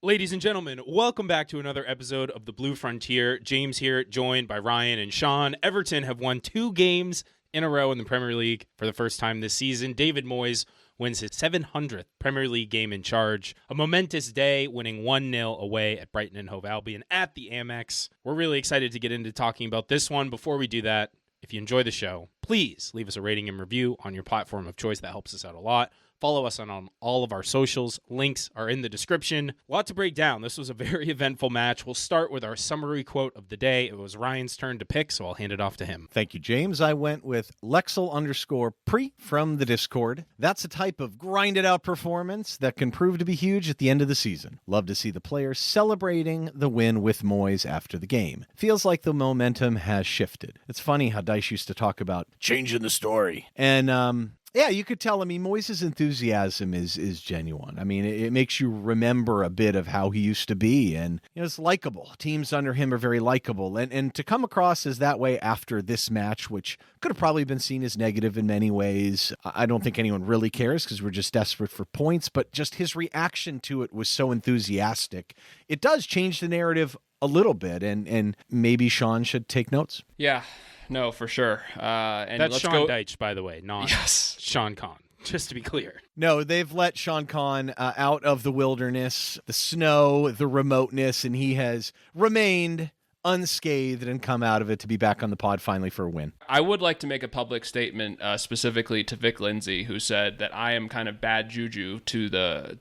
Ladies and gentlemen, welcome back to another episode of The Blue Frontier. James here, joined by Ryan and Shan. Everton have won 2 games in a row in the Premier League for the first time this season. David Moyes wins his 700th Premier League game in charge. A momentous day, winning 1-0 away at Brighton Hove Albion at the Amex. We're really excited to get into talking about this one. Before we do that, if you enjoy the show, please leave us a rating and review on your platform of choice. That helps us out a lot. Follow us on all of our socials. Links are in the description. A lot to break down. This was a very eventful match. We'll start with our summary quote of the day. It was Ryan's turn to pick, so I'll hand it off to him. Thank you, James. I went with Lexel_pre from the Discord. That's a type of grinded out performance that can prove to be huge at the end of the season. Love to see the players celebrating the win with Moyes after the game. Feels like the momentum has shifted. It's funny how Dice used to talk about changing the story. And, yeah, you could tell. I mean, Moyes' enthusiasm is genuine. I mean, it makes you remember a bit of how he used to be, and it's likable. Teams under him are very likable, and to come across as that way after this match, which could have probably been seen as negative in many ways. I don't think anyone really cares because we're just desperate for points, but just his reaction to it was so enthusiastic. It does change the narrative a little bit, and maybe Shan should take notes. Yeah. No, for sure. And that's let's Sean Deitch, by the way, not Yes. Sean Conn, just to be clear. No, they've let Sean Conn out of the wilderness, the snow, the remoteness, and he has remained unscathed and come out of it to be back on the pod finally for a win. I would like to make a public statement specifically to Vic Lindsay, who said that I am kind of bad juju to the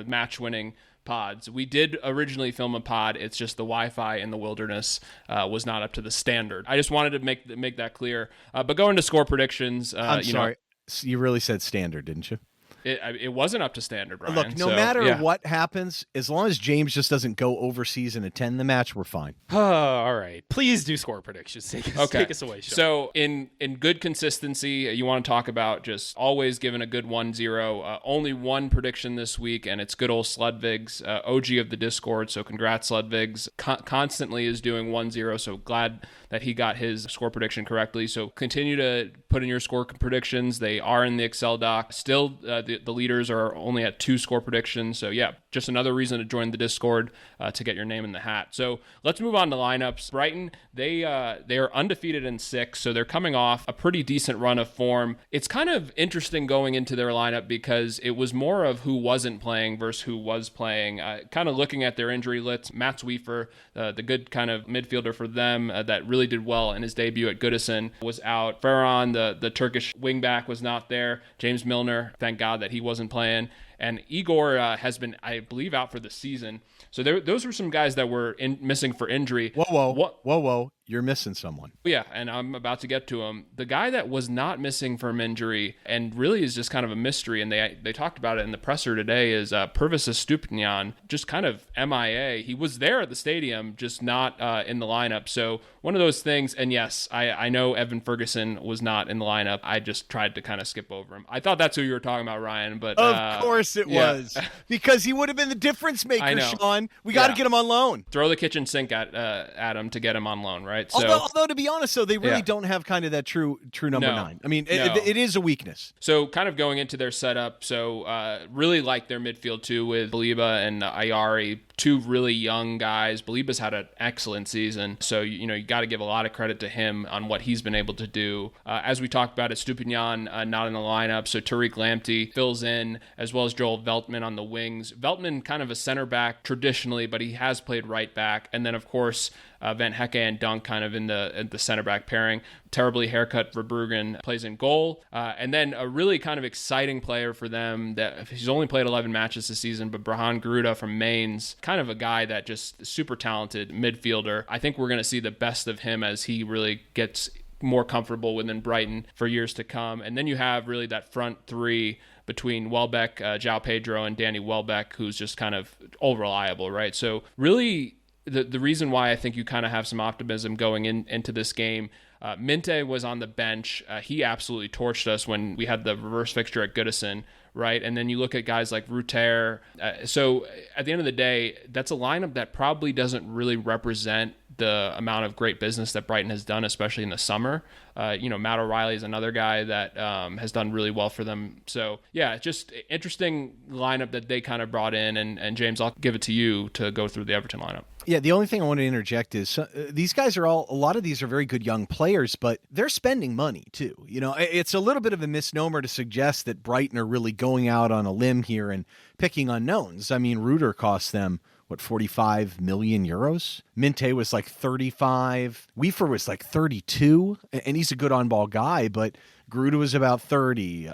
match-winning pods. We did originally film a pod. It's just the Wi-Fi in the wilderness was not up to the standard. I just wanted to make that clear. But going to score predictions. I'm sorry. You really said standard, didn't you? It wasn't up to standard, Ryan. Look, no matter what happens, as long as James just doesn't go overseas and attend the match, we're fine. All right. Please do score predictions. Take us away, Sean. So in good consistency, you want to talk about just always giving a good 1-0. Only one prediction this week, and it's good old Sludvigs, OG of the Discord. So congrats, Sludvigs. Constantly is doing 1-0, so glad that he got his score prediction correctly. So continue to put in your score predictions. They are in the Excel doc. Still, the leaders are only at 2 score predictions. So yeah, just another reason to join the Discord to get your name in the hat. So let's move on to lineups. Brighton, they are undefeated in 6, so they're coming off a pretty decent run of form. It's kind of interesting going into their lineup because it was more of who wasn't playing versus who was playing. Kind of looking at their injury list, Matt Zwiefer, the good kind of midfielder for them that really did well in his debut at Goodison, was out. Ferran, the Turkish wingback, was not there. James Milner, thank God that he wasn't playing. And Igor has been, I believe, out for the season. So those were some guys that were missing for injury. Whoa. You're missing someone. Yeah, and I'm about to get to him. The guy that was not missing from injury and really is just kind of a mystery, and they talked about it in the presser today, is Pervis Estupinian, just kind of MIA. He was there at the stadium, just not in the lineup. So one of those things, and yes, I know Evan Ferguson was not in the lineup. I just tried to kind of skip over him. I thought that's who you were talking about, Ryan. But of course it was. Because he would have been the difference maker, Sean. We got to get him on loan. Throw the kitchen sink at him to get him on loan, right? So, although to be honest, though, they really don't have kind of that true number 9. I mean, it is a weakness. So kind of going into their setup, so really like their midfield too with Baliba and Ayari, 2 really young guys. Baliba's had an excellent season, so you got to give a lot of credit to him on what he's been able to do. As we talked about, Estupinian not in the lineup, so Tariq Lamptey fills in, as well as Joel Veltman on the wings. Veltman kind of a center back traditionally, but he has played right back, and then of course Van Hecke and Dunk kind of in the center back pairing. Terribly haircut Verbruggen plays in goal. And then a really kind of exciting player for them that he's only played 11 matches this season, but Brahan Garuda from Mainz, kind of a guy that just super talented midfielder. I think we're going to see the best of him as he really gets more comfortable within Brighton for years to come. And then you have really that front 3 between Welbeck, João Pedro, and Danny Welbeck, who's just kind of all reliable, right? So really the reason why I think you kind of have some optimism going into this game, Minte was on the bench. He absolutely torched us when we had the reverse fixture at Goodison, right? And then you look at guys like Ruter. So at the end of the day, that's a lineup that probably doesn't really represent the amount of great business that Brighton has done, especially in the summer. Matt O'Reilly is another guy that has done really well for them. So yeah, just interesting lineup that they kind of brought in. And James, I'll give it to you to go through the Everton lineup. Yeah, the only thing I want to interject is these guys are a lot of these are very good young players, but they're spending money too. It's a little bit of a misnomer to suggest that Brighton are really going out on a limb here and picking unknowns. I mean, Reuter cost them, 45 million euros? Minte was like 35. Weaver was like 32, and he's a good on-ball guy, but Gruda was about 30.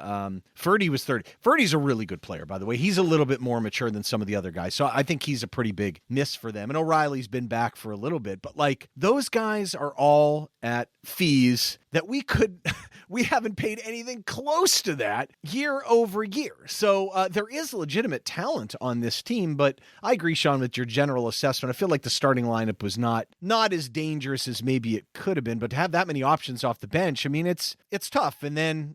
Ferdy was 30. Ferdy's a really good player, by the way. He's a little bit more mature than some of the other guys, so I think he's a pretty big miss for them. And O'Reilly's been back for a little bit, but those guys are all at fees that we haven't paid anything close to that year over year. So there is legitimate talent on this team, but I agree, Sean, with your general assessment. I feel like the starting lineup was not as dangerous as maybe it could have been, but to have that many options off the bench, I mean, it's tough. And then,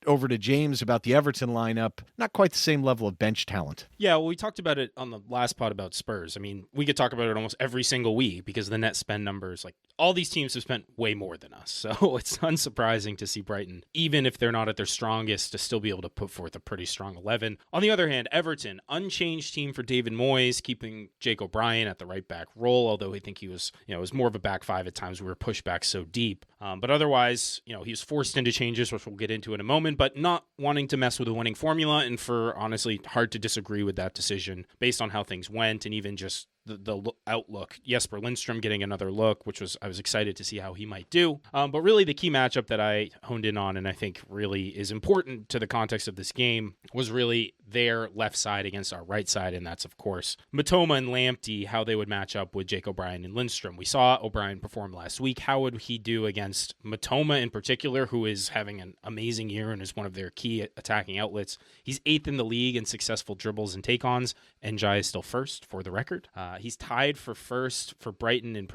over to James about the Everton lineup, not quite the same level of bench talent. Yeah, well, we talked about it on the last pod about Spurs. I mean, we could talk about it almost every single week because the net spend numbers, all these teams have spent way more than us. So it's unsurprising to see Brighton, even if they're not at their strongest, to still be able to put forth a pretty strong 11. On the other hand, Everton, unchanged team for David Moyes, keeping Jake O'Brien at the right back role, although I think he was, it was more of a back five at times. We were pushed back so deep. But otherwise, he was forced into changes, which we'll get into in a moment, but not wanting to mess with a winning formula. And for honestly, hard to disagree with that decision based on how things went and even just the outlook. Jesper Lindstrom getting another look, I was excited to see how he might do. But really the key matchup that I honed in on and I think really is important to the context of this game was really their left side against our right side. And that's, of course, Matoma and Lamptey, how they would match up with Jake O'Brien and Lindstrom. We saw O'Brien perform last week. How would he do against Matoma in particular, who is having an amazing year and is one of their key attacking outlets? He's 8th in the league in successful dribbles and take-ons. Njai is still first, for the record. He's tied for first for Brighton in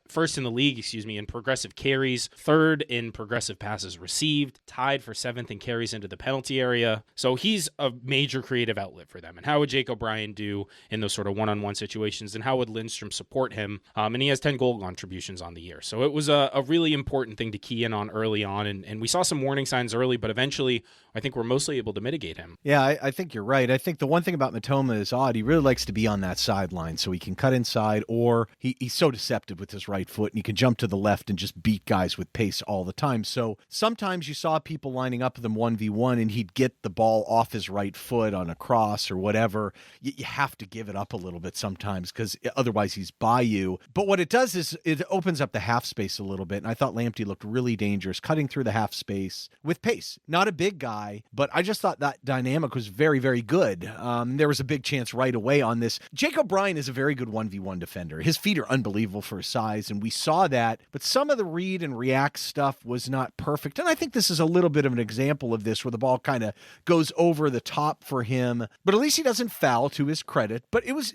first in the league, in progressive carries, third in progressive passes received, tied for 7th in carries into the penalty area. So he's a major creative outlet for them. And how would Jake O'Brien do in those sort of one-on-one situations? And how would Lindstrom support him? And he has 10 goal contributions on the year. So it was a really important thing to key in on early on. And we saw some warning signs early, but eventually I think we're mostly able to mitigate him. Yeah, I think you're right. I think the one thing about Matoma is odd. He really likes to be on that sideline so he can cut inside, or he's so deceptive with his right foot and he can jump to the left and just beat guys with pace all the time. So sometimes you saw people lining up with him 1v1 and he'd get the ball off his right foot on a cross or whatever. You have to give it up a little bit sometimes because otherwise he's by you. But what it does is it opens up the half space a little bit. And I thought Lamptey looked really dangerous, cutting through the half space with pace. Not a big guy, but I just thought that dynamic was very, very good. There was a big chance right away on this. Jake O'Brien is a very good 1v1 defender. His feet are unbelievable for his size, and we saw that. But some of the read and react stuff was not perfect. And I think this is a little bit of an example of this where the ball kind of goes over the top for him. But at least he doesn't foul, to his credit. But it was,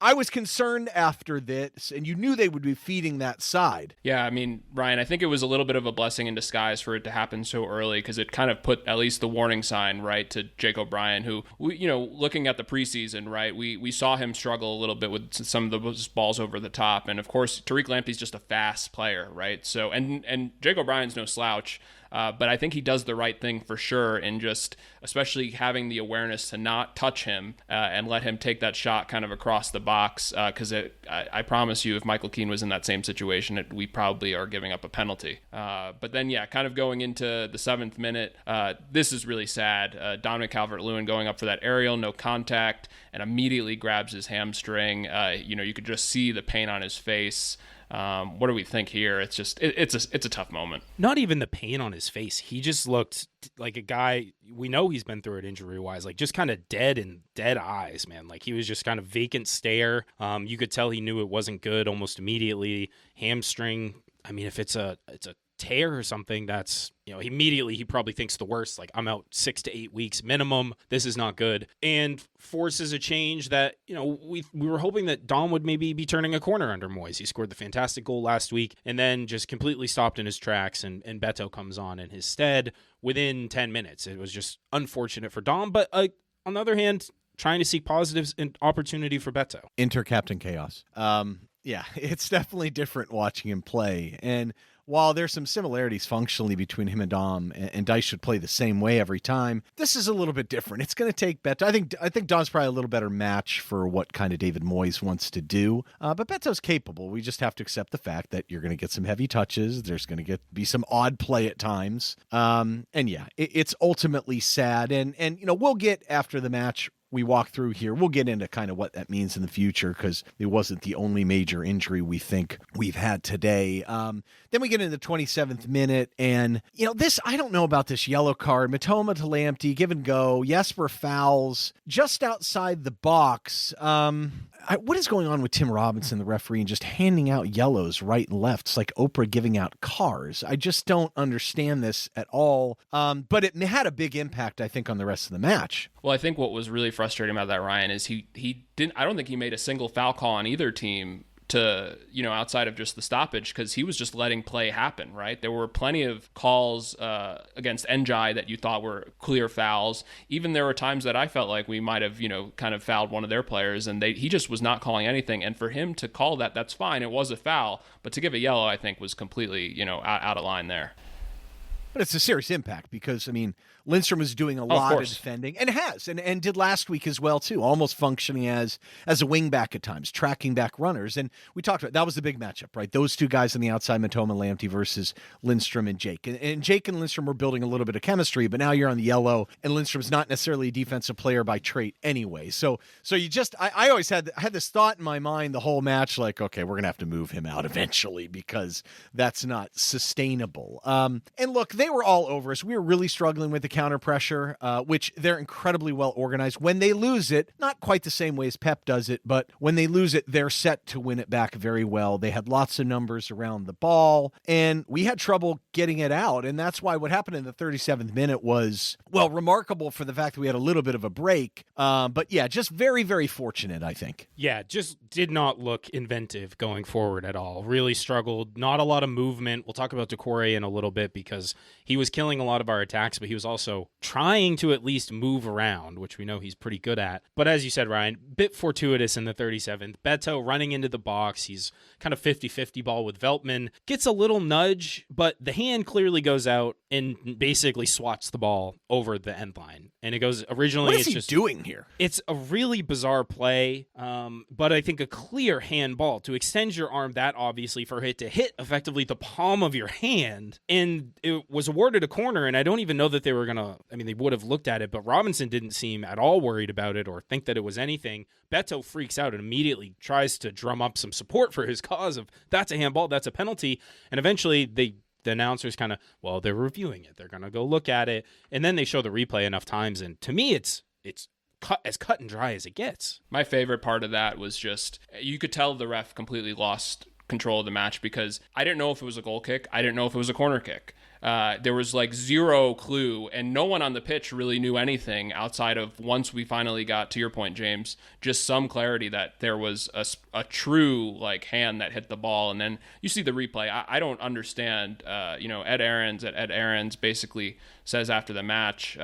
I was concerned after this, and you knew they would be feeding that side. Yeah, I mean, Ryan, I think it was a little bit of a blessing in disguise for it to happen so early because it kind of put at least the warning sign, right, to Jake O'Brien, who, looking at the preseason, right, we saw him struggle a little bit with some of those balls over the top. And, of course, Tariq Lamptey's just a fast player, right? So, and Jake O'Brien's no slouch. But I think he does the right thing for sure in just especially having the awareness to not touch him and let him take that shot kind of across the box because I promise you if Michael Keane was in that same situation, we probably are giving up a penalty. But then, yeah, kind of going into the 7th minute, this is really sad. Dominic Calvert-Lewin going up for that aerial, no contact, and immediately grabs his hamstring. You could just see the pain on his face. What do we think here? It's just it's a tough moment. Not even the pain on his face. He just looked like a guy, we know he's been through it injury wise, like just kind of dead eyes, man. Like he was just kind of vacant stare. You could tell he knew it wasn't good almost immediately. Hamstring. I mean, if it's a tear or something, that's, immediately he probably thinks the worst, like I'm out 6 to 8 weeks minimum, this is not good, and forces a change that we were hoping that Dom would maybe be turning a corner under Moyes. He scored the fantastic goal last week and then just completely stopped in his tracks, and Beto comes on in his stead within 10 minutes. It was just unfortunate for Dom, but on the other hand, trying to seek positives and opportunity for Beto. Inter-captain chaos. Yeah, it's definitely different watching him play. And while there's some similarities functionally between him and Dom, and Dice should play the same way every time, this is a little bit different. It's going to take Beto. I think Dom's probably a little better match for what kind of David Moyes wants to do. But Beto's capable. We just have to accept the fact that you're going to get some heavy touches. There's going to be some odd play at times. And yeah, it's ultimately sad. And we'll get after the match we walk through here, we'll get into kind of what that means in the future, because it wasn't the only major injury we think we've had today. Then we get into the 27th minute, and this, I don't know about this yellow card. Matoma to Lamptey, give and go. Jesper fouls just outside the box. What is going on with Tim Robinson, the referee, and just handing out yellows right and left? It's like Oprah giving out cars. I just don't understand this at all. But it had a big impact, I think, on the rest of the match. Well, I think what was really frustrating about that, Ryan, is he didn't. I don't think he made a single foul call on either team to outside of just the stoppage, because he was just letting play happen, right? There were plenty of calls against Njai that you thought were clear fouls. Even there were times that I felt like we might have kind of fouled one of their players, and he just was not calling anything. And for him to call that's fine, it was a foul, but to give a yellow, I think, was completely out of line there. But it's a serious impact because, Lindstrom was doing a lot of defending, and has, and did last week as well, too, almost functioning as a wing back at times, tracking back runners. And we talked about, that was the big matchup, right? Those two guys on the outside, Matoma and Lamptey versus Lindstrom and Jake. And Jake and Lindstrom were building a little bit of chemistry, but now you're on the yellow, and Lindstrom's not necessarily a defensive player by trait anyway. So you just, I always had this thought in my mind the whole match, like, okay, we're going to have to move him out eventually because that's not sustainable. And look, they were all over us. We were really struggling with the counter pressure, which they're incredibly well organized. When they lose it, not quite the same way as Pep does it, but when they lose it, they're set to win it back very well. They had lots of numbers around the ball, and we had trouble getting it out. And that's why what happened in the 37th minute was, well, remarkable for the fact that we had a little bit of a break. But yeah, just very, very fortunate, I think. Yeah, just did not look inventive going forward at all. Really struggled. Not a lot of movement. We'll talk about Decore in a little bit because he was killing a lot of our attacks, but he was also trying to at least move around, which we know he's pretty good at. But as you said, Ryan, bit fortuitous in the 37th. Beto running into the box. He's kind of 50-50 ball with Veltman. Gets a little nudge, but the hand clearly goes out and basically swats the ball over the end line. And it goes originally. What is he doing here? It's a really bizarre play, but I think a clear handball to extend your arm that obviously for it to hit effectively the palm of your hand. And it was awarded a corner, and I don't even know that they were going to, they would have looked at it, but Robinson didn't seem at all worried about it or think that it was anything. Beto freaks out and immediately tries to drum up some support for his cause of that's a handball, that's a penalty. And eventually the announcers kind of, well, they're reviewing it. They're going to go look at it. And then they show the replay enough times. And to me, it's cut and dry as it gets. My favorite part of that was just, you could tell the ref completely lost control of the match because I didn't know if it was a goal kick. I didn't know if it was a corner kick. There was like zero clue, and no one on the pitch really knew anything outside of once we finally got, to your point, James, just some clarity that there was a true like hand that hit the ball. And then you see the replay. I don't understand. Ed Aarons basically says after the match,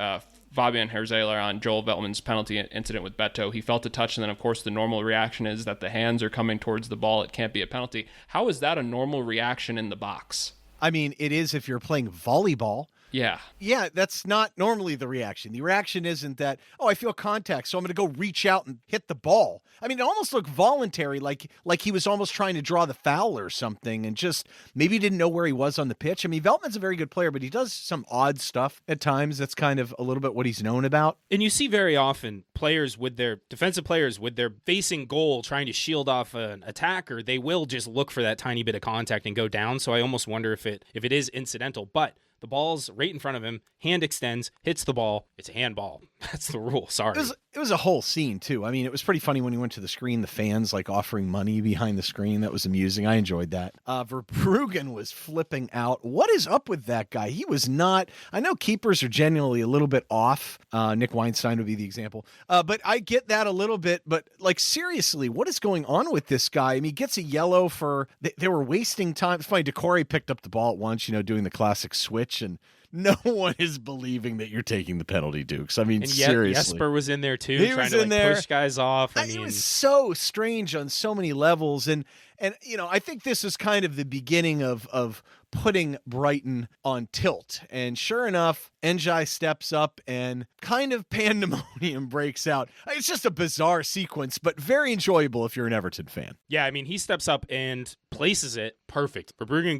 Fabian Herzler on Joel Veltman's penalty incident with Beto, he felt a touch, and then of course the normal reaction is that the hands are coming towards the ball. It can't be a penalty. How is that a normal reaction in the box? It is if you're playing volleyball. Yeah. Yeah, that's not normally the reaction. The reaction isn't that, oh, I feel contact, so I'm going to go reach out and hit the ball. It almost looked voluntary, like he was almost trying to draw the foul or something and just maybe didn't know where he was on the pitch. Veltman's a very good player, but he does some odd stuff at times. That's kind of a little bit what he's known about. And you see very often defensive players with their facing goal trying to shield off an attacker, they will just look for that tiny bit of contact and go down. So I almost wonder if it is incidental, but the ball's right in front of him, hand extends, hits the ball. It's a handball. That's the rule. Sorry. It was a whole scene, too. It was pretty funny when he went to the screen, the fans offering money behind the screen. That was amusing. I enjoyed that. Verbruggen was flipping out. What is up with that guy? He was not. I know keepers are generally a little bit off. Nick Weinstein would be the example. But I get that a little bit. But seriously, what is going on with this guy? He gets a yellow for, they were wasting time. It's funny, Decore picked up the ball at once, doing the classic switch, and no one is believing that you're taking the penalty, Dukes. And seriously. Jesper was in there too, trying to push guys off. It was so strange on so many levels. And And, I think this is kind of the beginning of putting Brighton on tilt. And sure enough, Njai steps up and kind of pandemonium breaks out. It's just a bizarre sequence, but very enjoyable if you're an Everton fan. Yeah, I mean, he steps up and places it perfect. Verbruggen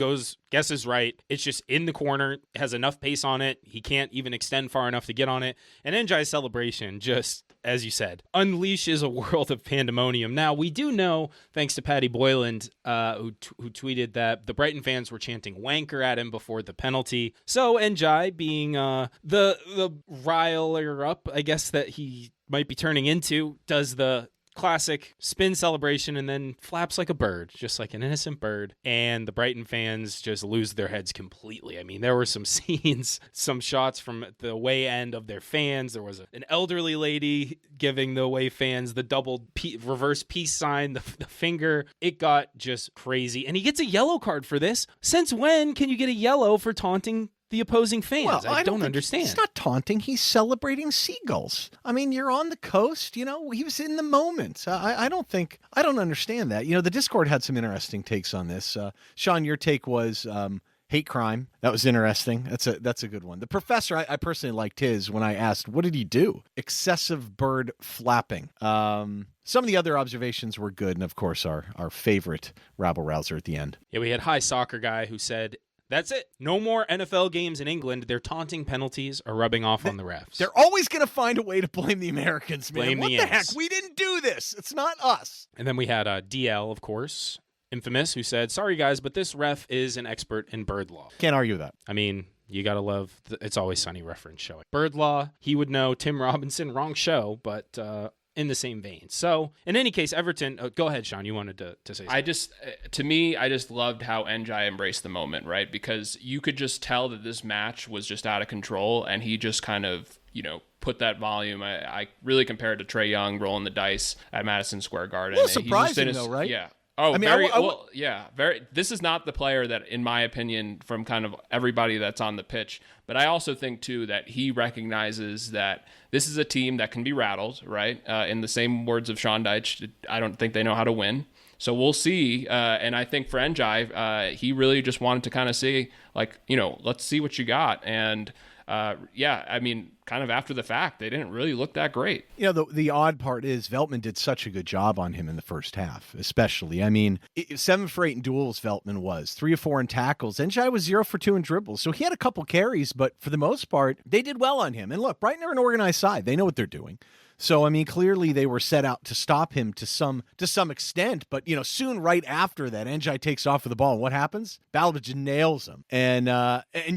guesses right. It's just in the corner, has enough pace on it. He can't even extend far enough to get on it. And Njai's celebration just, as you said, unleashes a world of pandemonium. Now, we do know, thanks to Paddy Boyland, who tweeted that the Brighton fans were chanting wanker at him before the penalty. So Njai, being the riler up, I guess, that he might be turning into, does the classic spin celebration and then flaps like a bird, just like an innocent bird. And the Brighton fans just lose their heads completely. I mean, there were some scenes, some shots from the away end of their fans. There was an elderly lady giving the away fans the double reverse peace sign, the finger. It got just crazy. And he gets a yellow card for this. Since when can you get a yellow for taunting the opposing fans? Well, I don't understand. He's not taunting. He's celebrating seagulls. I mean, you're on the coast. He was in the moment. I don't understand that. The Discord had some interesting takes on this. Shan, your take was hate crime. That was interesting. That's a good one. The professor, I personally liked his when I asked, what did he do? Excessive bird flapping. Some of the other observations were good. And of course, our favorite rabble-rouser at the end. Yeah, we had High Soccer Guy who said, that's it. No more NFL games in England. Their taunting penalties are rubbing off on the refs. They're always going to find a way to blame the Americans, man. Blame what the the Yanks. heck? We didn't do this. It's not us. And then we had DL, of course, infamous, who said, sorry, guys, but this ref is an expert in bird law. Can't argue that. I mean, you got to love It's Always Sunny reference showing. Bird law, he would know. Tim Robinson, wrong show, but in the same vein. So, in any case, Everton, go ahead, Sean, you wanted to say something. I just loved how Njai embraced the moment, right? Because you could just tell that this match was just out of control, and he just kind of, put that volume. I really compared to Trae Young rolling the dice at Madison Square Garden. Well, surprising though, right? Yeah. Oh, very. This is not the player that, in my opinion, from kind of everybody that's on the pitch. But I also think, too, that he recognizes that this is a team that can be rattled, right? In the same words of Sean Deitch, I don't think they know how to win. So we'll see. And I think for Njai, he really just wanted to kind of see, let's see what you got. And I mean, kind of after the fact, they didn't really look that great. The odd part is Veltman did such a good job on him in the first half, especially. I mean, 7 for 8 in duels, Veltman was 3 of 4 in tackles. Njai was 0 for 2 in dribbles. So he had a couple carries, but for the most part, they did well on him. And look, Brighton are an organized side. They know what they're doing. So, I mean, clearly they were set out to stop him to some extent. But, soon right after that, Njai takes off with the ball. And what happens? Balovic nails him. And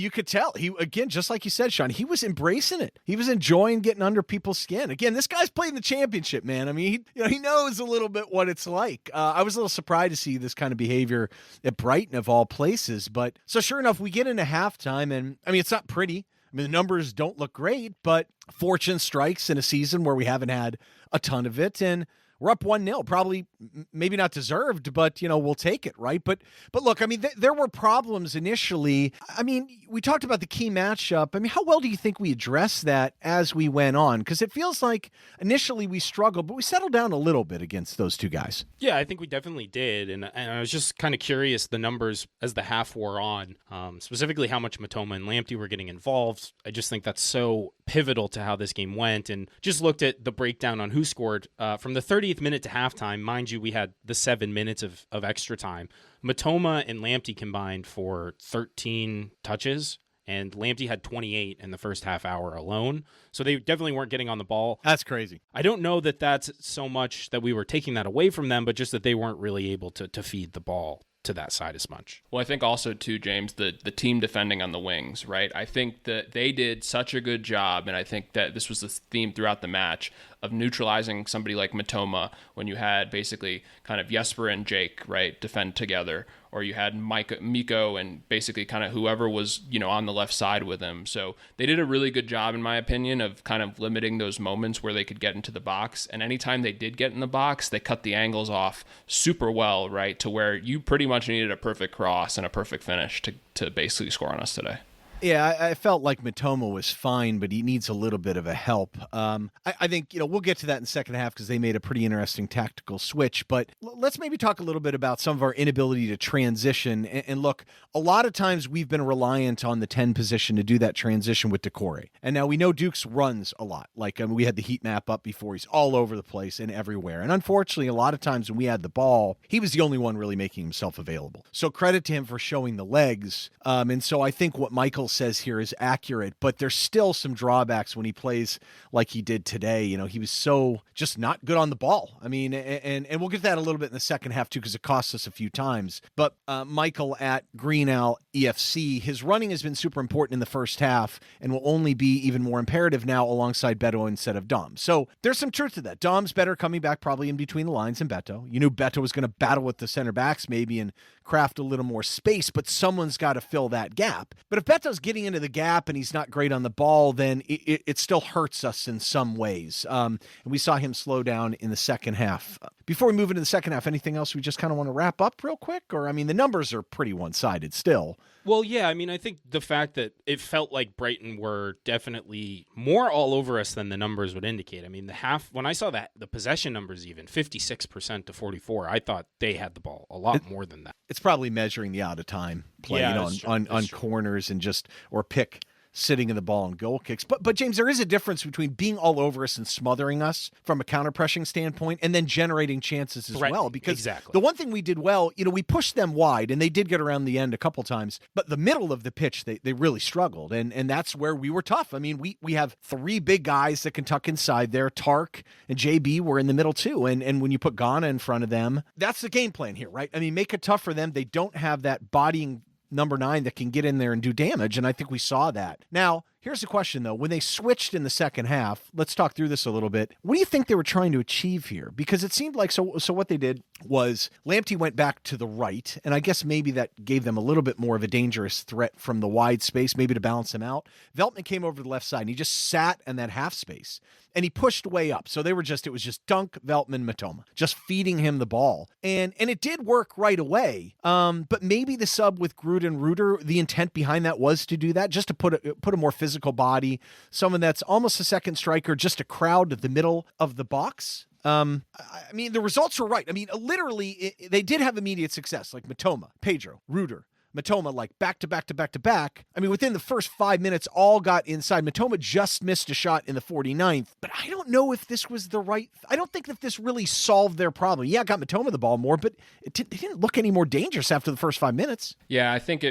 you could tell, he, again, just like you said, Sean, he was embracing it. He was enjoying getting under people's skin. Again, this guy's played in the championship, man. I mean, he knows a little bit what it's like. I was a little surprised to see this kind of behavior at Brighton of all places. But so sure enough, we get into halftime, and I mean, it's not pretty. I mean, the numbers don't look great, but fortune strikes in a season where we haven't had a ton of it, and we're up 1-0. Probably, maybe not deserved, but, we'll take it, right? But look, I mean, there were problems initially. I mean, we talked about the key matchup. I mean, how well do you think we addressed that as we went on? Because it feels like initially we struggled, but we settled down a little bit against those two guys. Yeah, I think we definitely did. And I was just kind of curious, the numbers as the half wore on, specifically how much Matoma and Lamptey were getting involved. I just think that's so pivotal to how this game went, and just looked at the breakdown on who scored from the 30th minute to halftime. Mind you, we had the 7 minutes of extra time. Matoma and Lamptey combined for 13 touches, and Lamptey had 28 in the first half hour alone. So they definitely weren't getting on the ball. That's crazy. I don't know that that's so much that we were taking that away from them, but just that they weren't really able to feed the ball to that side as much. Well, I think also too, James, the team defending on the wings, right? I think that they did such a good job, and I think that this was the theme throughout the match of neutralizing somebody like Matoma when you had basically kind of Jesper and Jake, right, defend together, or you had Miko and basically kind of whoever was, on the left side with him. So they did a really good job, in my opinion, of kind of limiting those moments where they could get into the box. And anytime they did get in the box, they cut the angles off super well, right, to where you pretty much needed a perfect cross and a perfect finish to basically score on us today. Yeah, I felt like Matoma was fine, but he needs a little bit of a help. I think, we'll get to that in the second half because they made a pretty interesting tactical switch. But let's maybe talk a little bit about some of our inability to transition. And look, a lot of times we've been reliant on the 10 position to do that transition with Decore. And now we know Dukes runs a lot. Like we had the heat map up before. He's all over the place and everywhere. And unfortunately, a lot of times when we had the ball, he was the only one really making himself available. So credit to him for showing the legs. And so I think what Michael says here is accurate, but there's still some drawbacks when he plays like he did today. He was so just not good on the ball. I mean, and we'll get that a little bit in the second half too, because it cost us a few times. But Michael at Green Owl EFC, his running has been super important in the first half and will only be even more imperative now alongside Beto instead of Dom. So there's some truth to that. Dom's better coming back probably in between the lines than Beto. You knew Beto was going to battle with the center backs maybe and craft a little more space, but someone's got to fill that gap. But if Beto's getting into the gap and he's not great on the ball, then it still hurts us in some ways. And we saw him slow down in the second half. Before we move into the second half, anything else we just kind of want to wrap up real quick? Or, the numbers are pretty one-sided still. Well, yeah, I think the fact that it felt like Brighton were definitely more all over us than the numbers would indicate. The half, when I saw that, the possession numbers even, 56% to 44, I thought they had the ball a lot more than that. It's probably measuring the out-of-time play, on corners and or pick sitting in the ball and goal kicks. But James, there is a difference between being all over us and smothering us from a counter-pressing standpoint and then generating chances as well. Because the one thing we did well, we pushed them wide and they did get around the end a couple times, but the middle of the pitch, they really struggled. And that's where we were tough. We have three big guys that can tuck inside there. Tark and JB were in the middle too. And when you put Ghana in front of them, that's the game plan here, right? Make it tough for them. They don't have that bodying number 9 that can get in there and do damage, and I think we saw that. Now, here's the question, though. When they switched in the second half, let's talk through this a little bit. What do you think they were trying to achieve here? Because it seemed like, so what they did was Lamptey went back to the right, and I guess maybe that gave them a little bit more of a dangerous threat from the wide space, maybe to balance him out. Veltman came over to the left side, and he just sat in that half space, and he pushed way up. So it was just Dunk, Veltman, Matoma, just feeding him the ball. And it did work right away, but maybe the sub with Gruden Reuter, the intent behind that was to do that, just to put a more physical body, someone that's almost a second striker, just to crowd the middle of the box. The results were right. Literally, they did have immediate success, like Matoma, Pedro, Reuter, Matoma, like back to back to back to back. Within the first 5 minutes, all got inside. Matoma just missed a shot in the 49th, but I don't know if this was the right. I don't think that this really solved their problem. Yeah, it got Matoma the ball more, but it didn't look any more dangerous after the first 5 minutes. Yeah, I think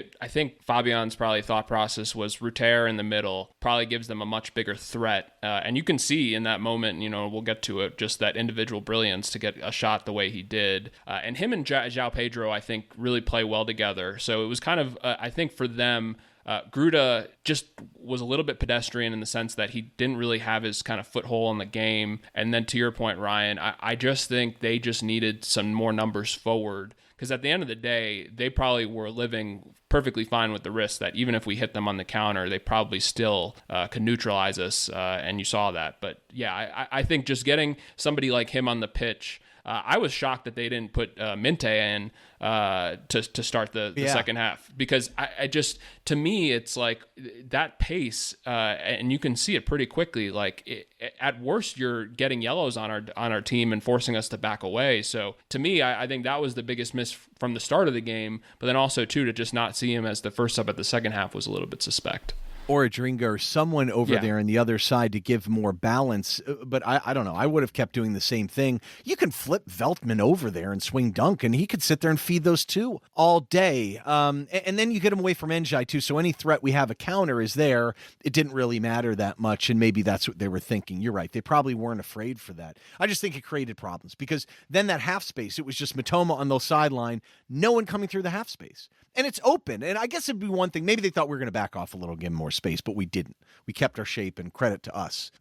Fabian's probably thought process was Reuter in the middle probably gives them a much bigger threat. And you can see in that moment, we'll get to it, just that individual brilliance to get a shot the way he did. And him and João Pedro, I think, really play well together. So it was kind of, I think for them, Gruda just was a little bit pedestrian in the sense that he didn't really have his kind of foothold in the game. And then to your point, Ryan, I just think they just needed some more numbers forward. Because at the end of the day, they probably were living perfectly fine with the risk that even if we hit them on the counter, they probably still could neutralize us. And you saw that. But yeah, I think just getting somebody like him on the pitch, I was shocked that they didn't put Minte in to start the second half, because I just, to me, it's like that pace, and you can see it pretty quickly. Like at worst, you're getting yellows on our team and forcing us to back away. So to me, I think that was the biggest miss from the start of the game. But then also too, to just not see him as the first sub at the second half was a little bit suspect. Or a Dringa or someone over there on the other side to give more balance. But I don't know. I would have kept doing the same thing. You can flip Veltman over there and swing Dunk, and he could sit there and feed those two all day. And then you get him away from Njai too. So any threat we have, a counter is there. It didn't really matter that much, and maybe that's what they were thinking. You're right. They probably weren't afraid for that. I just think it created problems, because then that half space, it was just Matoma on the sideline, no one coming through the half space. And it's open. And I guess it'd be one thing. Maybe they thought we were going to back off a little, give them more space, but we didn't. We kept our shape, and credit to us.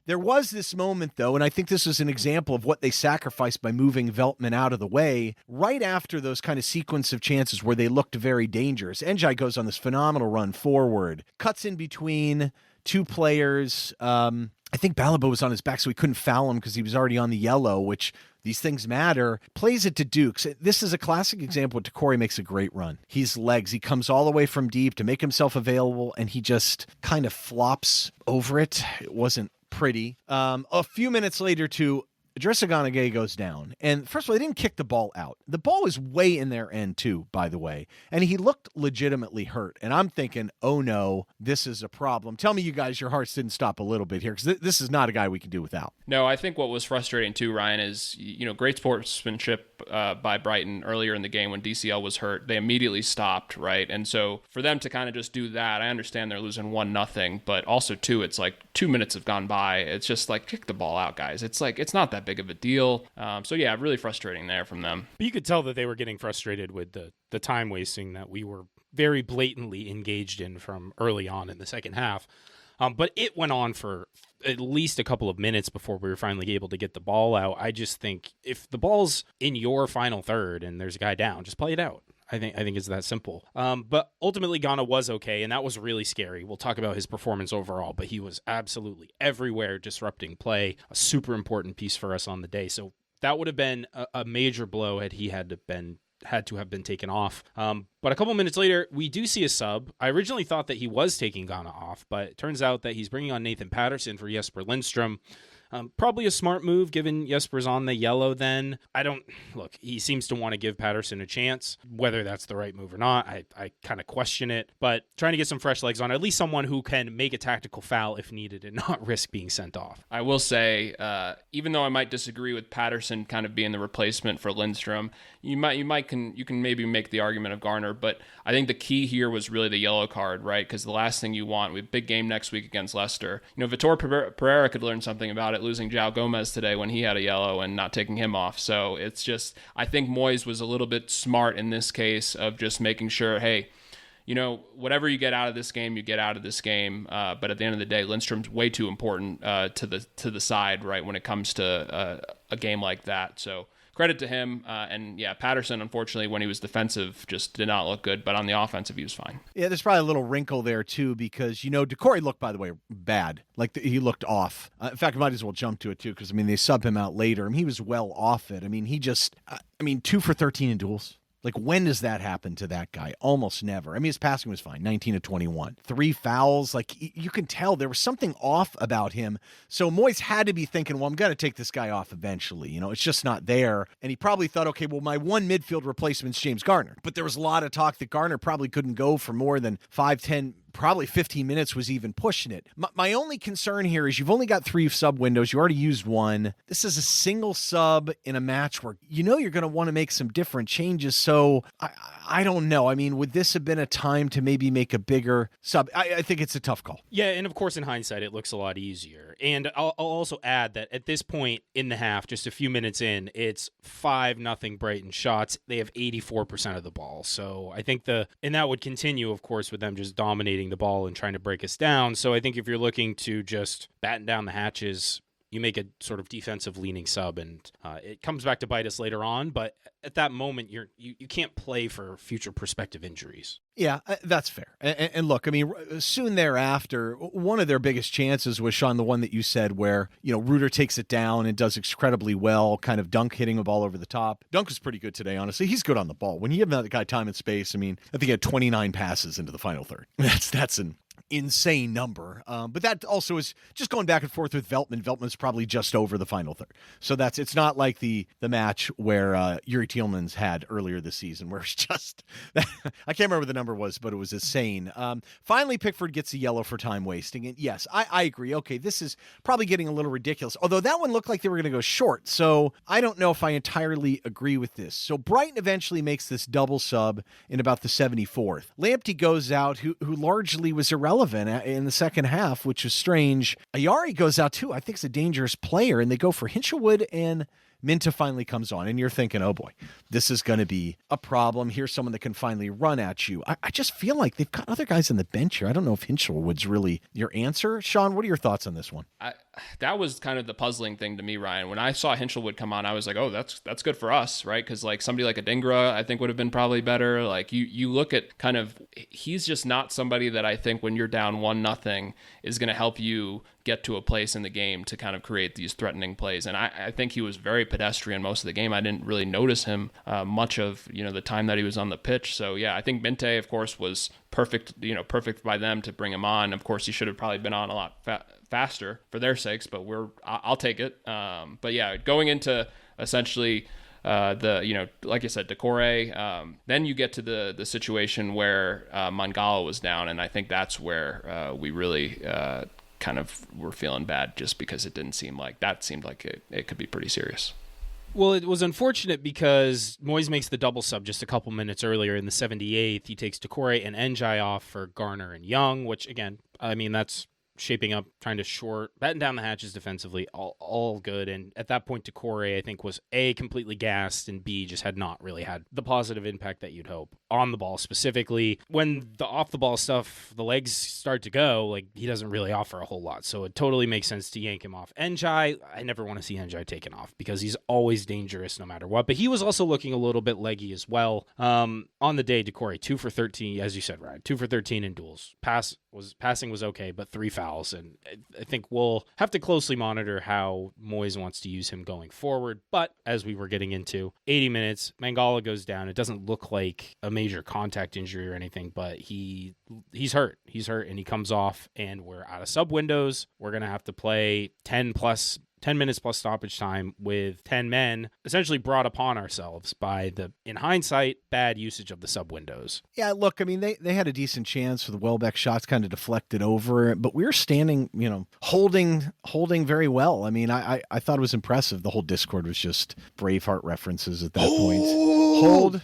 There was this moment, though, and I think this is an example of what they sacrificed by moving Veltman out of the way right after those kind of sequence of chances where they looked very dangerous. Njai goes on this phenomenal run forward, cuts in between two players. I think Balabo was on his back, so we couldn't foul him because he was already on the yellow, which These things matter. Plays it to Dukes. This is a classic example where Decore makes a great run. He's legs. He comes all the way from deep to make himself available, and he just kind of flops over it. It wasn't pretty. A few minutes later, too, Idrissa Gana Gueye goes down. And first of all, they didn't kick the ball out. The ball was way in their end, too, by the way. And he looked legitimately hurt. And I'm thinking, oh no, this is a problem. Tell me, you guys, your hearts didn't stop a little bit here, because this is not a guy we can do without. No, I think what was frustrating too, Ryan, is, great sportsmanship by Brighton earlier in the game when DCL was hurt. They immediately stopped, right? And so for them to kind of just do that, I understand they're losing 1-0, but also too, it's like 2 minutes have gone by. It's just like, kick the ball out, guys. It's like, it's not that big of a deal. So yeah, really frustrating there from them. But you could tell that they were getting frustrated with the time wasting that we were very blatantly engaged in from early on in the second half. But it went on for at least a couple of minutes before we were finally able to get the ball out. I just think if the ball's in your final third and there's a guy down, just play it out. I think it's that simple. But ultimately, Ghana was okay, and that was really scary. We'll talk about his performance overall, but he was absolutely everywhere, disrupting play, a super important piece for us on the day. So that would have been a major blow had he had to have been taken off. But a couple minutes later, we do see a sub. I originally thought that he was taking Ghana off, but it turns out that he's bringing on Nathan Patterson for Jesper Lindstrom. Probably a smart move given Jesper's on the yellow then. He seems to want to give Patterson a chance. Whether that's the right move or not, I kind of question it. But trying to get some fresh legs on, at least someone who can make a tactical foul if needed and not risk being sent off. I will say, even though I might disagree with Patterson kind of being the replacement for Lindstrom, you can maybe make the argument of Garner, but I think the key here was really the yellow card, right? Because the last thing you want, we have a big game next week against Leicester. Vitor Pereira could learn something about it, losing João Gomez today when he had a yellow and not taking him off. So it's just, I think Moyes was a little bit smart in this case of just making sure, hey, whatever you get out of this game, you get out of this game. But at the end of the day, Lindstrom's way too important to the side, right, when it comes to a game like that. So credit to him. And yeah, Patterson, unfortunately, when he was defensive, just did not look good. But on the offensive, he was fine. Yeah, there's probably a little wrinkle there, too, because, Decore looked, by the way, bad. He looked off. In fact, I might as well jump to it, too, because, they sub him out later. He was well off it. He just, 2 for 13 in duels. When does that happen to that guy? Almost never. His passing was fine, 19 of 21. 3 fouls. You can tell there was something off about him. So Moyes had to be thinking, well, I'm going to take this guy off eventually. It's just not there. And he probably thought, okay, well, my one midfield replacement's James Garner. But there was a lot of talk that Garner probably couldn't go for more than 5, 10, probably 15 minutes was even pushing it. My only concern here is you've only got 3 sub windows. You already used 1. This is a single sub in a match where you're going to want to make some different changes. So I don't know. Would this have been a time to maybe make a bigger sub? I think it's a tough call. Yeah, and of course, in hindsight, it looks a lot easier. And I'll also add that at this point in the half, just a few minutes in, it's 5-0 Brighton shots. They have 84% of the ball. So I think and that would continue, of course, with them just dominating the ball and trying to break us down. So I think if you're looking to just batten down the hatches, you make a sort of defensive leaning sub, and it comes back to bite us later on. But at that moment, you can't play for future prospective injuries. Yeah, that's fair. And look, soon thereafter, one of their biggest chances was, Sean, the one that you said where, Ruder takes it down and does incredibly well, kind of Dunk hitting the ball over the top. Dunk was pretty good today, honestly. He's good on the ball. When you give that guy time and space, I think he had 29 passes into the final third. That's an insane number. But that also is just going back and forth with Veltman. Veltman's probably just over the final third. So it's not like the match where Yuri Tielemans had earlier this season, where it's just, I can't remember what the number was, but it was insane. Finally, Pickford gets a yellow for time wasting. And yes, I agree. Okay, this is probably getting a little ridiculous. Although that one looked like they were going to go short. So I don't know if I entirely agree with this. So Brighton eventually makes this double sub in about the 74th. Lamptey goes out, who largely was irrelevant in the second half, which is strange. Ayari goes out too. I think it's a dangerous player, and they go for Hinchelwood, and Minta finally comes on, and you're thinking, oh boy, this is going to be a problem. Here's someone that can finally run at you. I just feel like they've got other guys on the bench here. I don't know if Hinchelwood's really your answer. Sean, what are your thoughts on this one? That was kind of the puzzling thing to me, Ryan. When I saw Hinchelwood come on, I was like, oh, that's good for us, right? Because somebody like Adingra, I think would have been probably better. You look at kind of, he's just not somebody that I think when you're down 1-0 is going to help you get to a place in the game to kind of create these threatening plays. And I think he was very pedestrian most of the game. I didn't really notice him much of, the time that he was on the pitch. So yeah, I think Minte, of course, was perfect by them to bring him on. Of course, he should have probably been on a lot faster for their sakes, but I'll take it. But yeah, going into essentially like I said, Decore. Then you get to the situation where Mangala was down, and I think that's where we really kind of were feeling bad, just because it seemed like it could be pretty serious. Well, it was unfortunate because Moyes makes the double sub just a couple minutes earlier in the 78th. He takes Decore and Njai off for Garner and Young, which, again, I mean, that's shaping up, trying to batten down the hatches defensively, all good. And at that point, Decore, I think, was A, completely gassed, and B, just had not really had the positive impact that you'd hope on the ball specifically. When the off-the-ball stuff, the legs start to go, like, he doesn't really offer a whole lot. So it totally makes sense to yank him off. Njai, I never want to see Njai taken off because he's always dangerous no matter what. But he was also looking a little bit leggy as well. On the day, Decore, 2 for 13, as you said, Ryan, 2 for 13 in duels. Passing was okay, but 3 fouls. And I think we'll have to closely monitor how Moyes wants to use him going forward. But as we were getting into, 80 minutes, Mangala goes down. It doesn't look like a major contact injury or anything, but he's hurt. He's hurt, and he comes off, and we're out of sub windows. We're going to have to play 10 minutes plus stoppage time with 10 men, essentially brought upon ourselves by the, in hindsight, bad usage of the sub windows. Yeah, look, I mean, they had a decent chance for the Welbeck shots kind of deflected over, but we were standing, holding very well. I mean, I thought it was impressive. The whole Discord was just Braveheart references at that point. Hold.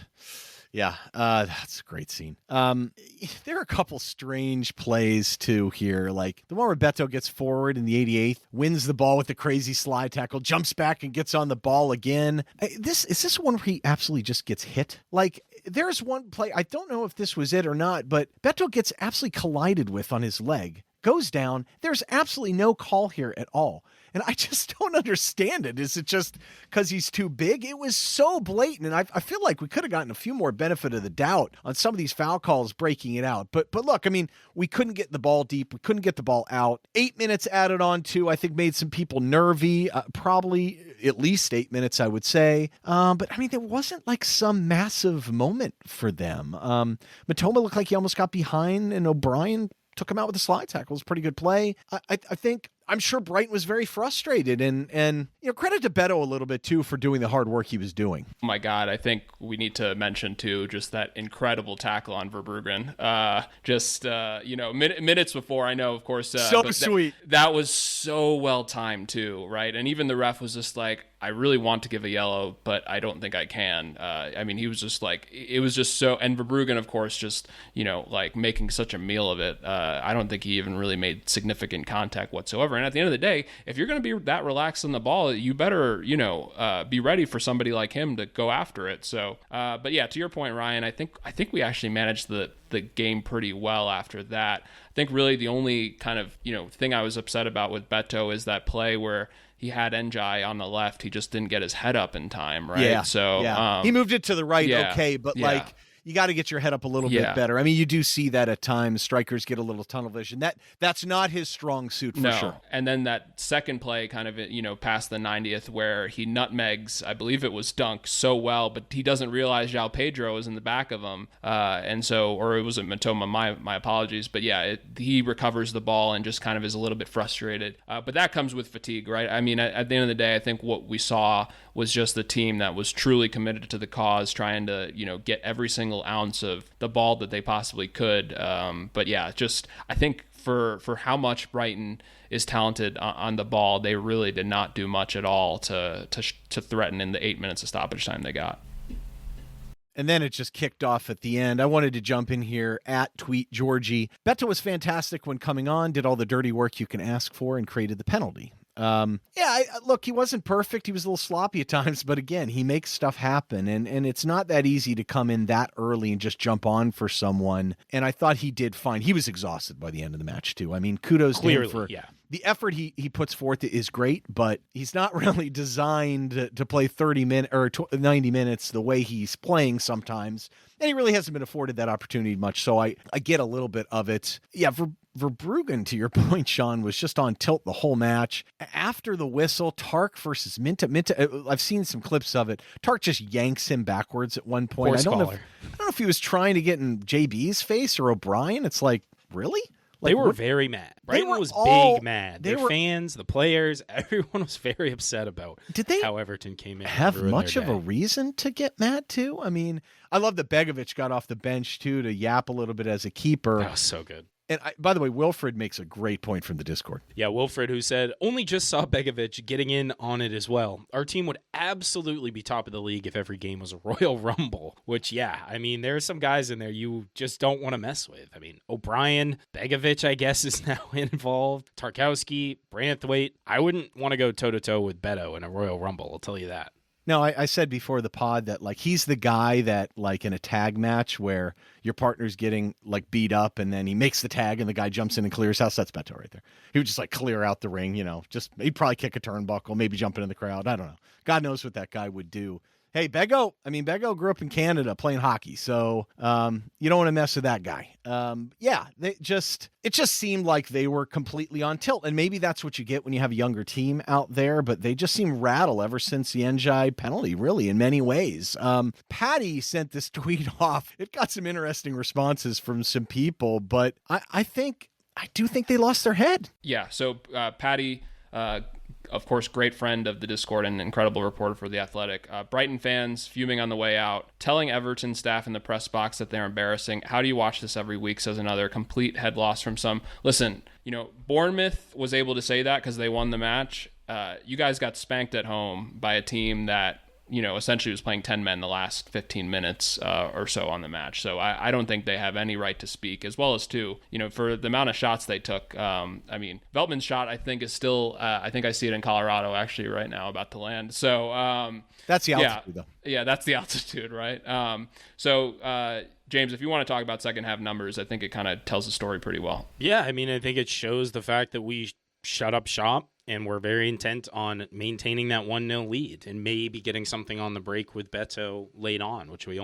Yeah, that's a great scene. There are a couple strange plays, too, here. Like the one where Beto gets forward in the 88th, wins the ball with a crazy slide tackle, jumps back and gets on the ball again. Is this one where he absolutely just gets hit? Like, there's one play, I don't know if this was it or not, but Beto gets absolutely collided with on his leg, goes down. There's absolutely no call here at all. And I just don't understand it. Is it just because he's too big? It was so blatant. And I feel like we could have gotten a few more benefit of the doubt on some of these foul calls breaking it out. But look, I mean, we couldn't get the ball deep. We couldn't get the ball out. 8 minutes added on to, I think, made some people nervy. Probably at least 8 minutes, I would say. But I mean, there wasn't like some massive moment for them. Matoma looked like he almost got behind, and O'Brien took him out with a slide tackle. It was a pretty good play. I think, I'm sure Brighton was very frustrated, and credit to Beto a little bit too for doing the hard work he was doing. Oh my God, I think we need to mention too just that incredible tackle on Verbruggen. Minutes before, I know, of course. So sweet. That was so well timed too, right? And even the ref was just like, I really want to give a yellow, but I don't think I can. I mean, he was just like, it was just so, and Verbruggen, of course, just, making such a meal of it. I don't think he even really made significant contact whatsoever. And at the end of the day, if you're going to be that relaxed on the ball, you better, be ready for somebody like him to go after it. So, but yeah, to your point, Ryan, I think we actually managed the game pretty well after that. I think really the only kind of, thing I was upset about with Beto is that play where he had Njai on the left. He just didn't get his head up in time, right? Yeah, so yeah. He moved it to the right, okay, but you got to get your head up a little bit better. I mean, you do see that at times. Strikers get a little tunnel vision. That's not his strong suit for sure. And then that second play kind of, past the 90th where he nutmegs, I believe it was Dunk, so well, but he doesn't realize João Pedro is in the back of him. Or it wasn't Matoma, my apologies. But yeah, he recovers the ball and just kind of is a little bit frustrated. But that comes with fatigue, right? I mean, at the end of the day, I think what we saw was just the team that was truly committed to the cause, trying to, get every single ounce of the ball that they possibly could. But yeah, just I think for how much Brighton is talented on the ball, they really did not do much at all to threaten in the 8 minutes of stoppage time they got. And then it just kicked off at the end. I wanted to jump in here at Tweet Georgie. Beto was fantastic when coming on, did all the dirty work you can ask for, and created the penalty. Look, he wasn't perfect. He was a little sloppy at times, but again, he makes stuff happen, and it's not that easy to come in that early and just jump on for someone. And I thought he did fine. He was exhausted by the end of the match too. I mean, kudos to him for the effort he puts forth is great, but he's not really designed to play 30 minutes or 90 minutes the way he's playing sometimes. And he really hasn't been afforded that opportunity much. So I get a little bit of it. Yeah, Verbruggen, to your point, Sean, was just on tilt the whole match. After the whistle, Tark versus Minta, I've seen some clips of it. Tark just yanks him backwards at one point. I don't know if he was trying to get in JB's face or O'Brien. It's like, really? They were very mad. Brighton was big mad. Their fans, the players, everyone was very upset about how Everton came in. Have much of a reason to get mad too? I mean, I love that Begovic got off the bench too to yap a little bit as a keeper. That was so good. And by the way, Wilfred makes a great point from the Discord. Yeah, Wilfred, who said, only just saw Begovic getting in on it as well. Our team would absolutely be top of the league if every game was a Royal Rumble, which, yeah, I mean, there are some guys in there you just don't want to mess with. I mean, O'Brien, Begovic, I guess, is now involved. Tarkowski, Branthwaite. I wouldn't want to go toe-to-toe with Beto in a Royal Rumble, I'll tell you that. No, I said before the pod that, like, he's the guy that, like, in a tag match where your partner's getting, like, beat up and then he makes the tag and the guy jumps in and clears house. That's Beto right there. He would just, like, clear out the ring, he'd probably kick a turnbuckle, maybe jump into the crowd. I don't know. God knows what that guy would do. Hey, Bego grew up in Canada playing hockey, so you don't want to mess with that guy. It just seemed like they were completely on tilt, and maybe that's what you get when you have a younger team out there, but they just seem rattled ever since the NJ penalty, really, in many ways. Patty sent this tweet off. It got some interesting responses from some people, but I do think they lost their head. Yeah, so Patty... of course, great friend of the Discord and incredible reporter for The Athletic. Brighton fans fuming on the way out, telling Everton staff in the press box that they're embarrassing. How do you watch this every week, says another. Complete head loss from some. Listen, Bournemouth was able to say that because they won the match. You guys got spanked at home by a team that, essentially was playing 10 men the last 15 minutes or so on the match. So I don't think they have any right to speak, as well as, too, for the amount of shots they took. Veltman's shot, I think, is still, I think I see it in Colorado, actually, right now, about to land. So that's the altitude, though. Yeah, that's the altitude, right? James, if you want to talk about second half numbers, I think it kind of tells the story pretty well. Yeah, I mean, I think it shows the fact that we shut up shop. And we're very intent on maintaining that 1-0 lead and maybe getting something on the break with Beto late on, which we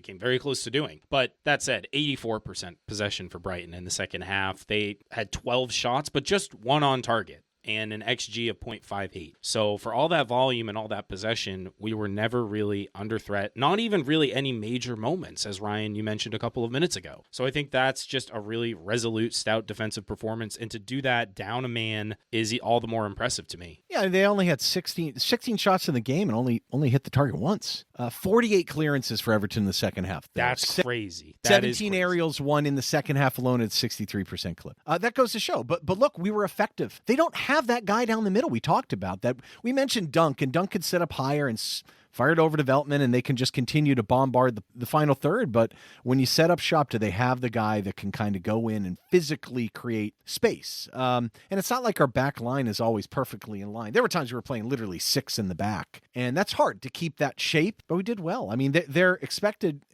came very close to doing. But that said, 84% possession for Brighton in the second half. They had 12 shots, but just one on target and an XG of 0.58. So for all that volume and all that possession, we were never really under threat, not even really any major moments, as Ryan, you mentioned a couple of minutes ago. So I think that's just a really resolute, stout defensive performance, and to do that down a man is all the more impressive to me. Yeah, they only had 16 shots in the game and only hit the target once. 48 clearances for Everton in the second half. That's crazy. 17 aerials won in the second half alone at 63% clip. That goes to show. But look, we were effective. They don't have that guy down the middle. We talked about that. We mentioned Dunk, and Dunk could set up higher and fire it over to Veltman, and they can just continue to bombard the final third. But when you set up shop, do they have the guy that can kind of go in and physically create space? And it's not like our back line is always perfectly in line. There were times we were playing literally 6 in the back, and that's hard to keep that shape, but we did well. I mean, their expected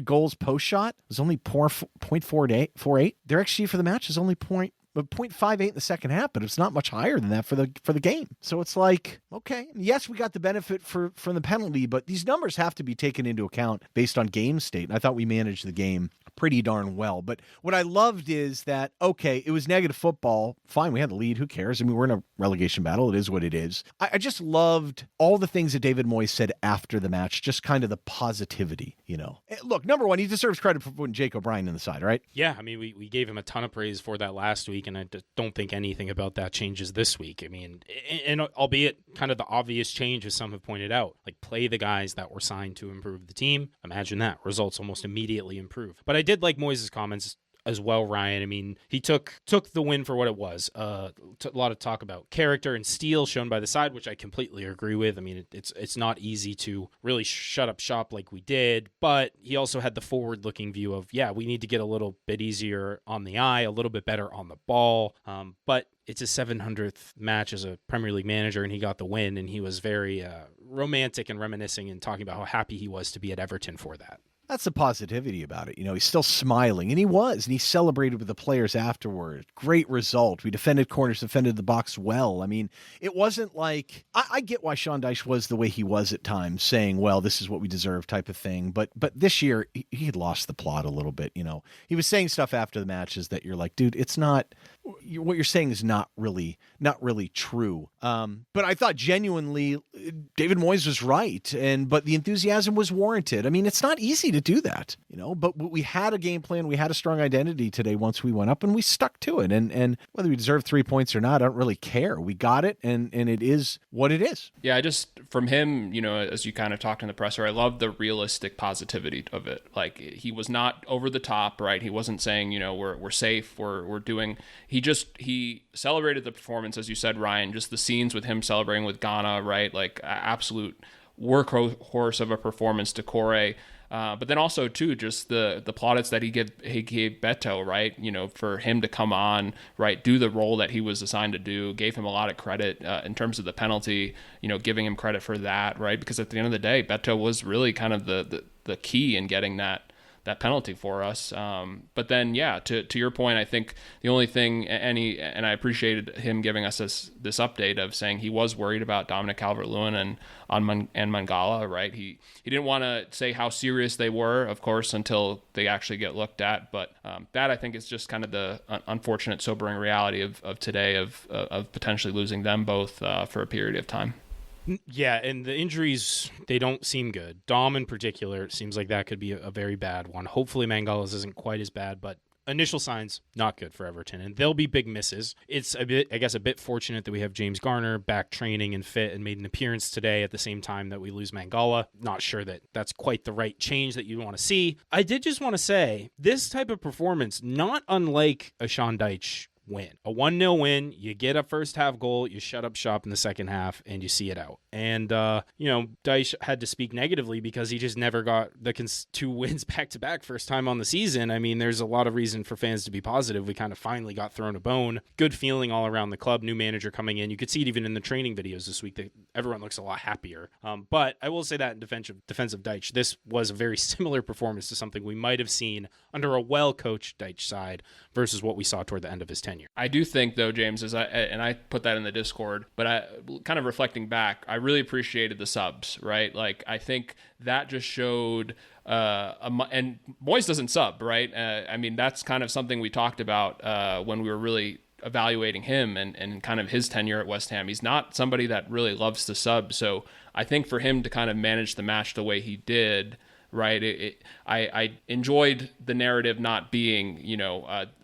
goals post shot was only 0.48. Their XG for the match is only 0.58 in the second half, but it's not much higher than that for the game. So it's like, okay, yes, we got the benefit from the penalty, but these numbers have to be taken into account based on game state. And I thought we managed the game pretty darn well. But what I loved is that, okay, it was negative football. Fine, we had the lead. Who cares? I mean, we're in a relegation battle. It is what it is. I just loved all the things that David Moyes said after the match, just kind of the positivity, Look, number one, he deserves credit for putting Jake O'Brien in the side, right? Yeah, I mean, we gave him a ton of praise for that last week, and I don't think anything about that changes this week. I mean, and albeit kind of the obvious change, as some have pointed out, like play the guys that were signed to improve the team. Imagine that. Results almost immediately improve. But I did like Moyes' comments as well, Ryan. I mean, he took the win for what it was. A lot of talk about character and steel shown by the side, which I completely agree with. I mean, it's not easy to really shut up shop like we did, but he also had the forward-looking view of, yeah, we need to get a little bit easier on the eye, a little bit better on the ball. But it's his 700th match as a Premier League manager, and he got the win, and he was very romantic and reminiscing and talking about how happy he was to be at Everton for that. That's the positivity about it. He's still smiling, and he celebrated with the players afterward. Great result. We defended corners, defended the box well. I mean, it wasn't like, I get why Sean Dyche was the way he was at times, saying, well, this is what we deserve type of thing. But this year, he had lost the plot a little bit. He was saying stuff after the matches that you're like, dude, it's not, what you're saying is not really true. But I thought genuinely David Moyes was right, but the enthusiasm was warranted. I mean, it's not easy to do that, but we had a game plan. We had a strong identity today once we went up, and we stuck to it. And whether we deserve 3 points or not, I don't really care. We got it, and it is what it is. Yeah, I just, from him, as you kind of talked in the presser, I love the realistic positivity of it. Like, he was not over the top, right? He wasn't saying, we're safe, we're doing. He celebrated the performance, as you said, Ryan, just the scenes with him celebrating with Ghana, right? Like, absolute workhorse of a performance to Corey. But then also too, just the plaudits that he gave Beto, right? For him to come on, right, do the role that he was assigned to do, gave him a lot of credit in terms of the penalty, giving him credit for that, right? Because at the end of the day, Beto was really kind of the key in getting that penalty for us. But then, yeah, to your point, I think the only thing, and I appreciated him giving us this update of saying he was worried about Dominic Calvert-Lewin and Mangala, right? He didn't want to say how serious they were, of course, until they actually get looked at. But that, I think, is just kind of the unfortunate, sobering reality of today of potentially losing them both for a period of time. Yeah, and the injuries, they don't seem good. Dom in particular, it seems like that could be a very bad one. Hopefully Mangala's isn't quite as bad, but initial signs, not good for Everton, and they'll be big misses. It's a bit fortunate that we have James Garner back training and fit and made an appearance today at the same time that we lose Mangala. Not sure that that's quite the right change that you want to see. I did just want to say, this type of performance, not unlike a Sean Dyche win. A 1-0 win, you get a first half goal, you shut up shop in the second half, and you see it out. And, Dyche had to speak negatively because he just never got the 2 wins back-to-back first time on the season. I mean, there's a lot of reason for fans to be positive. We kind of finally got thrown a bone. Good feeling all around the club, new manager coming in. You could see it even in the training videos this week that everyone looks a lot happier. But I will say that in defense of Dyche, this was a very similar performance to something we might have seen under a well-coached Dyche side versus what we saw toward the end of his tenure. I do think, though, James, I put that in the Discord, but I kind of reflecting back, I really appreciated the subs, right? Like, I think that just showed, and Moyes doesn't sub, right? I mean, that's kind of something we talked about when we were really evaluating him and kind of his tenure at West Ham. He's not somebody that really loves to sub, so I think for him to kind of manage the match the way he did, right? I enjoyed the narrative not being,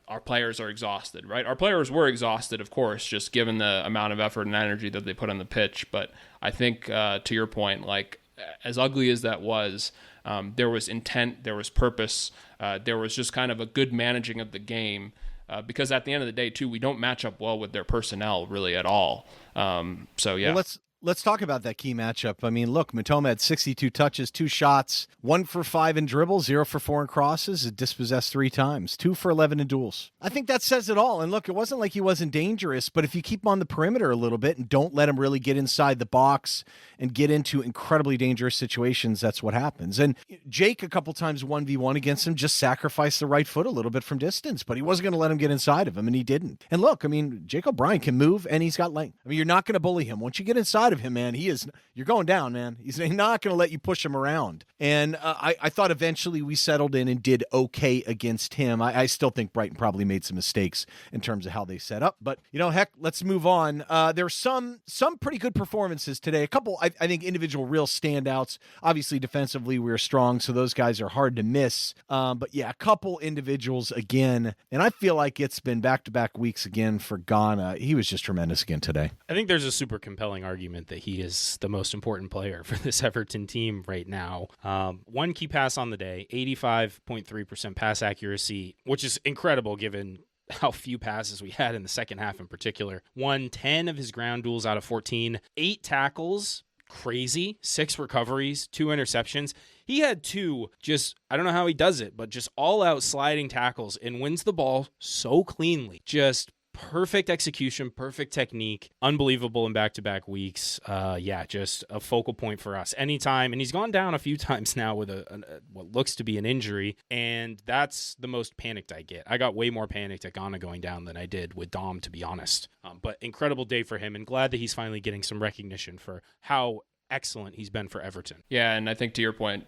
our players are exhausted, right? Our players were exhausted, of course, just given the amount of effort and energy that they put on the pitch. But I think, to your point, like, as ugly as that was, there was intent, there was purpose, there was just kind of a good managing of the game. Because at the end of the day, too, we don't match up well with their personnel really at all. So, yeah. Well, let's talk about that key matchup. I mean, look, Matoma had 62 touches, 2 shots, 1 for 5 in dribbles, 0 for 4 in crosses, dispossessed 3 times, 2 for 11 in duels. I think that says it all. And look, it wasn't like he wasn't dangerous, but if you keep him on the perimeter a little bit and don't let him really get inside the box and get into incredibly dangerous situations, that's what happens. And Jake, a couple times 1v1 against him, just sacrificed the right foot a little bit from distance, but he wasn't going to let him get inside of him, and he didn't. And look, I mean, Jake O'Brien can move, and he's got length. I mean, you're not going to bully him. Once you get inside of him, man, you're going down, man. He's not going to let you push him around. And I thought eventually we settled in and did okay against him. I still think Brighton probably made some mistakes in terms of how they set up, but heck, let's move on. There's some pretty good performances today. A couple, I think, individual real standouts. Obviously, defensively, we were strong, so those guys are hard to miss. But yeah, a couple individuals again, and I feel like it's been back-to-back weeks again for Ghana. He was just tremendous again today. I think there's a super compelling argument that he is the most important player for this Everton team right now. 1 key pass on the day, 85.3% pass accuracy, which is incredible given how few passes we had in the second half in particular. Won 10 of his ground duels out of 14, 8 tackles, crazy, 6 recoveries, 2 interceptions. He had 2, I don't know how he does it, but just all out sliding tackles and wins the ball so cleanly. Just perfect execution, perfect technique, unbelievable in back-to-back weeks. Just a focal point for us anytime. And he's gone down a few times now with what looks to be an injury, and that's the most panicked I get. I got way more panicked at Ghana going down than I did with Dom, to be honest. But incredible day for him, and glad that he's finally getting some recognition for how excellent he's been for Everton. Yeah, and I think to your point,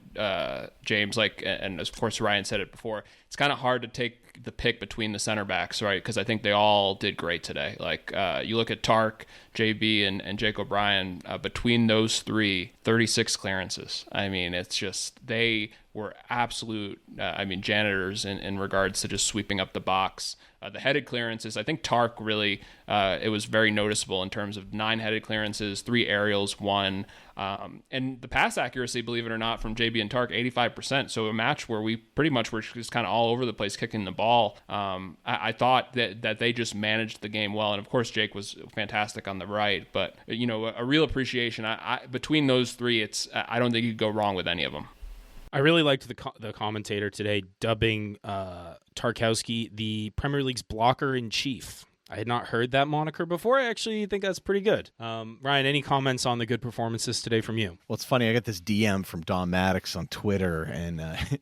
James, and of course Ryan said it before, it's kind of hard to take the pick between the center backs, right? Because I think they all did great today. You look at Tark, JB, and Jake O'Brien, between those three, 36 clearances. I mean, it's just, they were absolute, janitors in regards to just sweeping up the box. The headed clearances, I think Tark really, it was very noticeable in terms of 9 headed clearances, 3 aerials, 1. And the pass accuracy, believe it or not, from JB and Tark, 85%. So a match where we pretty much were just kind of all over the place kicking the ball. I thought that they just managed the game well. And of course, Jake was fantastic on the right. But, a real appreciation. Between those three, I don't think you could go wrong with any of them. I really liked the commentator today dubbing Tarkowski the Premier League's blocker in chief. I had not heard that moniker before. I actually think that's pretty good. Ryan, any comments on the good performances today from you? Well, it's funny. I got this DM from Dom Maddox on Twitter, and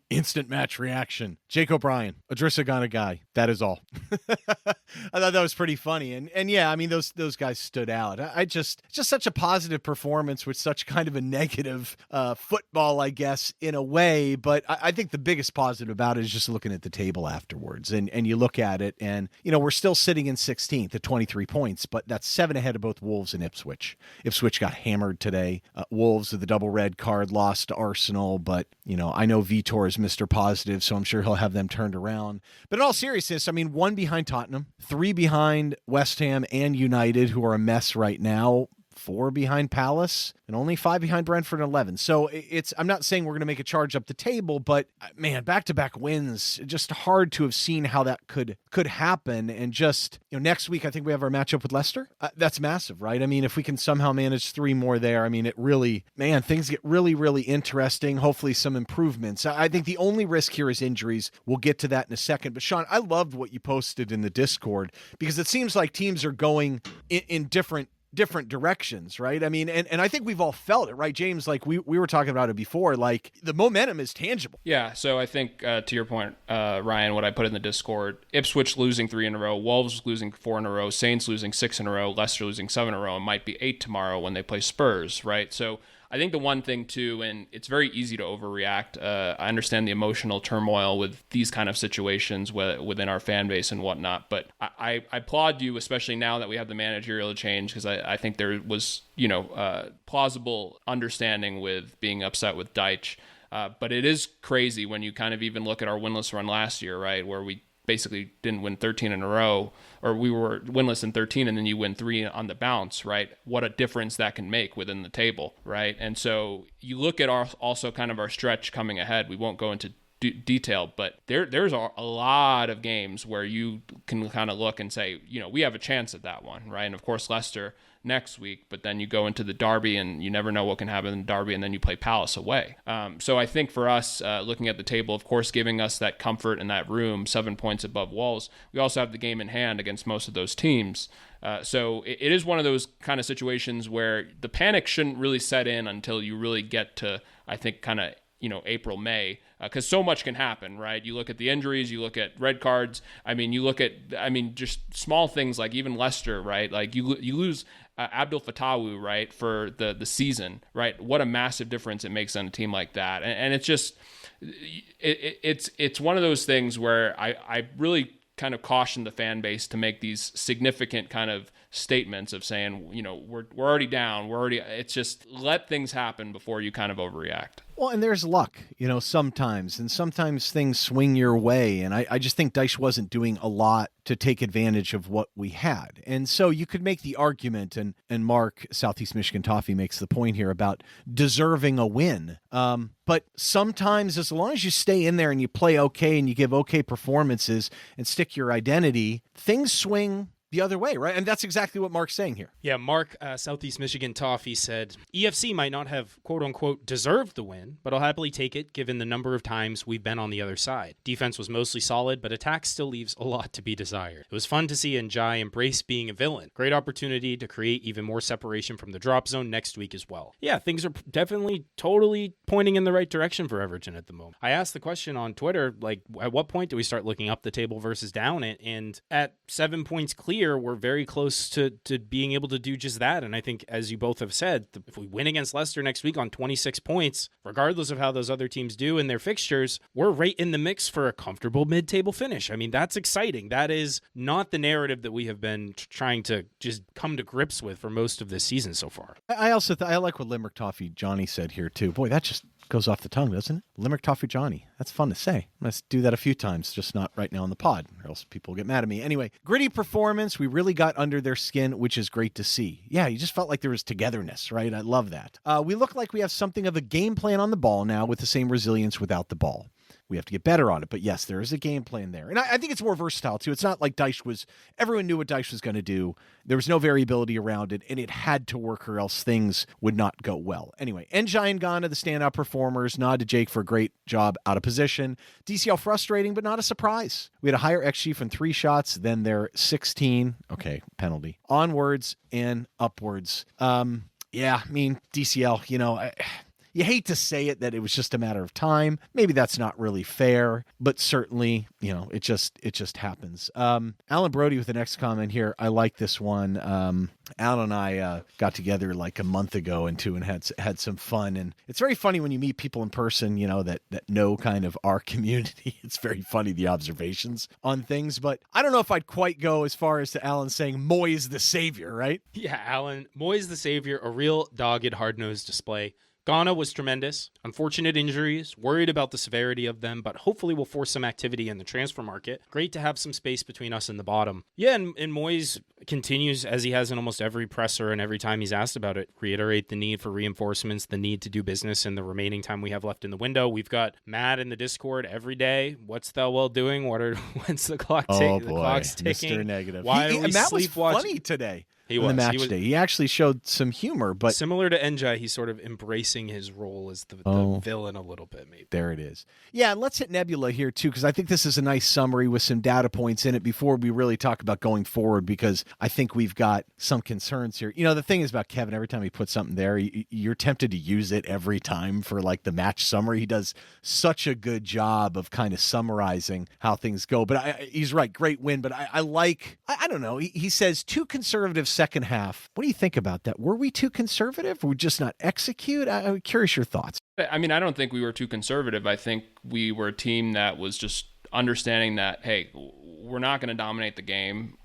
instant match reaction. Jake O'Brien, Idrissa Gana guy. That is all. I thought that was pretty funny. And yeah, I mean, those guys stood out. Just such a positive performance with such kind of a negative football, I guess, in a way. But I think the biggest positive about it is just looking at the table afterwards. And you look at it, and, we're still sitting in 16th at 23 points, but that's 7 ahead of both Wolves and Ipswich. Ipswich got hammered today. Wolves with the double red card lost to Arsenal, but, I know Vitor is Mr. Positive, so I'm sure he'll have them turned around. But in all seriousness, 1 behind Tottenham, 3 behind West Ham and United, who are a mess right now, 4 behind Palace, and only 5 behind Brentford and 11. So I'm not saying we're going to make a charge up the table, but man, back-to-back wins, just hard to have seen how that could happen. And just, next week, I think we have our matchup with Leicester. That's massive, right? If we can somehow manage 3 more there, it really, man, things get really, really interesting. Hopefully some improvements. I think the only risk here is injuries. We'll get to that in a second. But Shan, I loved what you posted in the Discord, because it seems like teams are going in different directions, right? And I think we've all felt it, right, James? We were talking about it before, the momentum is tangible. Yeah, so I think to your point, Ryan, what I put in the Discord, Ipswich losing 3 in a row, Wolves losing 4 in a row, Saints losing 6 in a row, Leicester losing 7 in a row, and might be 8 tomorrow when they play Spurs, right? So I think the one thing too, and it's very easy to overreact. I understand the emotional turmoil with these kind of situations within our fan base and whatnot, but I applaud you, especially now that we have the managerial change, because I think there was plausible understanding with being upset with Deitch. But it is crazy when you kind of even look at our winless run last year, right, where we basically didn't win 13 in a row, or we were winless in 13 and then you win 3 on the bounce, right? What a difference that can make within the table, right? And so you look at also kind of our stretch coming ahead. We won't go into detail, but there's a lot of games where you can kind of look and say, we have a chance at that one, right? And of course, Leicester next week, but then you go into the derby and you never know what can happen in the derby, and then you play Palace away. So I think for us, looking at the table, of course, giving us that comfort in that room, 7 points above Wolves, we also have the game in hand against most of those teams. So it is one of those kind of situations where the panic shouldn't really set in until you really get to, I think, kind of, April, May, because so much can happen, right? You look at the injuries, you look at red cards. You look at, just small things like even Leicester, right? You lose Abdul Fatawu, right, for the season, right? What a massive difference it makes on a team like that. And it's just, it's one of those things where I really kind of caution the fan base to make these significant kind of statements of saying, we're already down, it's just let things happen before you kind of overreact. Well, and there's luck, sometimes things swing your way. And I just think Dyche wasn't doing a lot to take advantage of what we had. And so you could make the argument, and Mark, Southeast Michigan Toffee, makes the point here about deserving a win. But sometimes, as long as you stay in there and you play okay and you give okay performances and stick your identity, things swing the other way, right? And that's exactly what Mark's saying here. Yeah, Mark, Southeast Michigan Toffee, said, EFC might not have, quote-unquote, deserved the win, but I'll happily take it given the number of times we've been on the other side. Defense was mostly solid, but attack still leaves a lot to be desired. It was fun to see Njai embrace being a villain. Great opportunity to create even more separation from the drop zone next week as well. Yeah, things are definitely totally pointing in the right direction for Everton at the moment. I asked the question on Twitter, like, at what point do we start looking up the table versus down it? And at 7 points clear, we're very close to being able to do just that. And I think, as you both have said, if we win against Leicester next week on 26 points, regardless of how those other teams do in their fixtures, we're right in the mix for a comfortable mid-table finish. I mean, that's exciting. That is not the narrative that we have been trying to just come to grips with for most of this season so far. I also I like what Limerick Toffee Johnny said here too. Boy, that just goes off the tongue, doesn't it? Limerick Toffee Johnny. That's fun to say. Let's do that a few times, just not right now on the pod, or else people will get mad at me. Anyway, gritty performance. We really got under their skin, which is great to see. Yeah, you just felt like there was togetherness, right? I love that. We look like we have something of a game plan on the ball now with the same resilience without the ball. We have to get better on it. But yes, there is a game plan there. And I think it's more versatile, too. It's not like everyone knew what Dyche was going to do. There was no variability around it, and it had to work or else things would not go well. Anyway, Njai and Ghana, the standout performers. Nod to Jake for a great job out of position. DCL frustrating, but not a surprise. We had a higher XG from 3 shots than their 16. Okay, penalty. Onwards and upwards. Yeah, I mean, DCL, you hate to say it that it was just a matter of time. Maybe that's not really fair, but certainly, it just happens. Alan Brody with the next comment here. I like this one. Alan and I got together like a month ago and had some fun. And it's very funny when you meet people in person, that know kind of our community. It's very funny, the observations on things. But I don't know if I'd quite go as far as to Alan saying Moyes the savior, right? Yeah, Alan, Moyes the savior, a real dogged, hard-nosed display. Ghana was tremendous. Unfortunate injuries, worried about the severity of them, but hopefully will force some activity in the transfer market. Great to have some space between us and the bottom. Yeah, and Moyes continues, as he has in almost every presser and every time he's asked about it, reiterate the need for reinforcements, the need to do business in the remaining time we have left in the window. We've got Matt in the Discord every day. What's Thelwell doing? When's the clock ticking? The clock's ticking. Mr. Negative. Why are we Matt was sleepwalking? funny today. He was. The match day. He actually showed some humor, but similar to Njai, he's sort of embracing his role as the villain a little bit, maybe. There it is. Yeah, and let's hit Nebula here too, because I think this is a nice summary with some data points in it before we really talk about going forward, because I think we've got some concerns here. The thing is about Kevin, every time he puts something there, you're tempted to use it every time for like the match summary. He does such a good job of kind of summarizing how things go. But he's right, great win. But I don't know. He says too conservative second half. What do you think about that? Were we too conservative? Were we just not execute? I'm curious your thoughts. I mean, I don't think we were too conservative. I think we were a team that was just understanding that, hey, we're not going to dominate the game.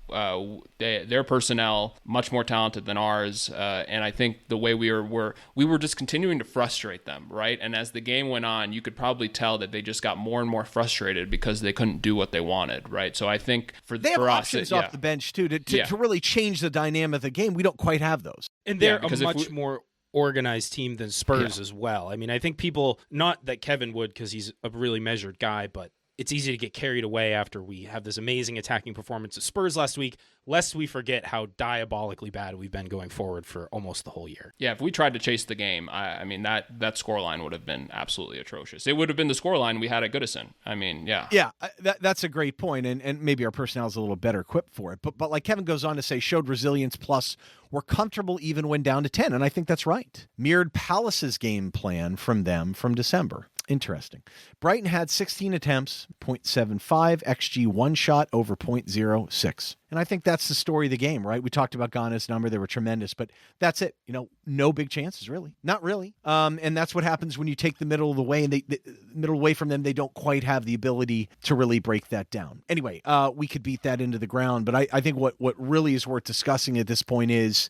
Their personnel much more talented than ours, and I think the way we were just continuing to frustrate them, right? And as the game went on, you could probably tell that they just got more and more frustrated because they couldn't do what they wanted, right? So I think for us, options off the bench too to really change the dynamic of the game. We don't quite have those, and they're a much more organized team than Spurs as well. I mean, I think people, not that Kevin would because he's a really measured guy, but it's easy to get carried away after we have this amazing attacking performance of Spurs last week, lest we forget how diabolically bad we've been going forward for almost the whole year. Yeah, if we tried to chase the game, I mean, that scoreline would have been absolutely atrocious. It would have been the scoreline we had at Goodison. I mean, yeah. Yeah, that's a great point, and maybe our personnel is a little better equipped for it. But like Kevin goes on to say, showed resilience, plus we're comfortable even when down to 10, and I think that's right. Mirrored Palace's game plan from them from December. Interesting. Brighton had 16 attempts, 0.75, XG one shot over 0.06. And I think that's the story of the game, right? We talked about Ghana's number. They were tremendous, but that's it. No big chances, really. Not really. And that's what happens when you take the middle of the way, and the middle away from them, they don't quite have the ability to really break that down. Anyway, we could beat that into the ground, but I think what really is worth discussing at this point is,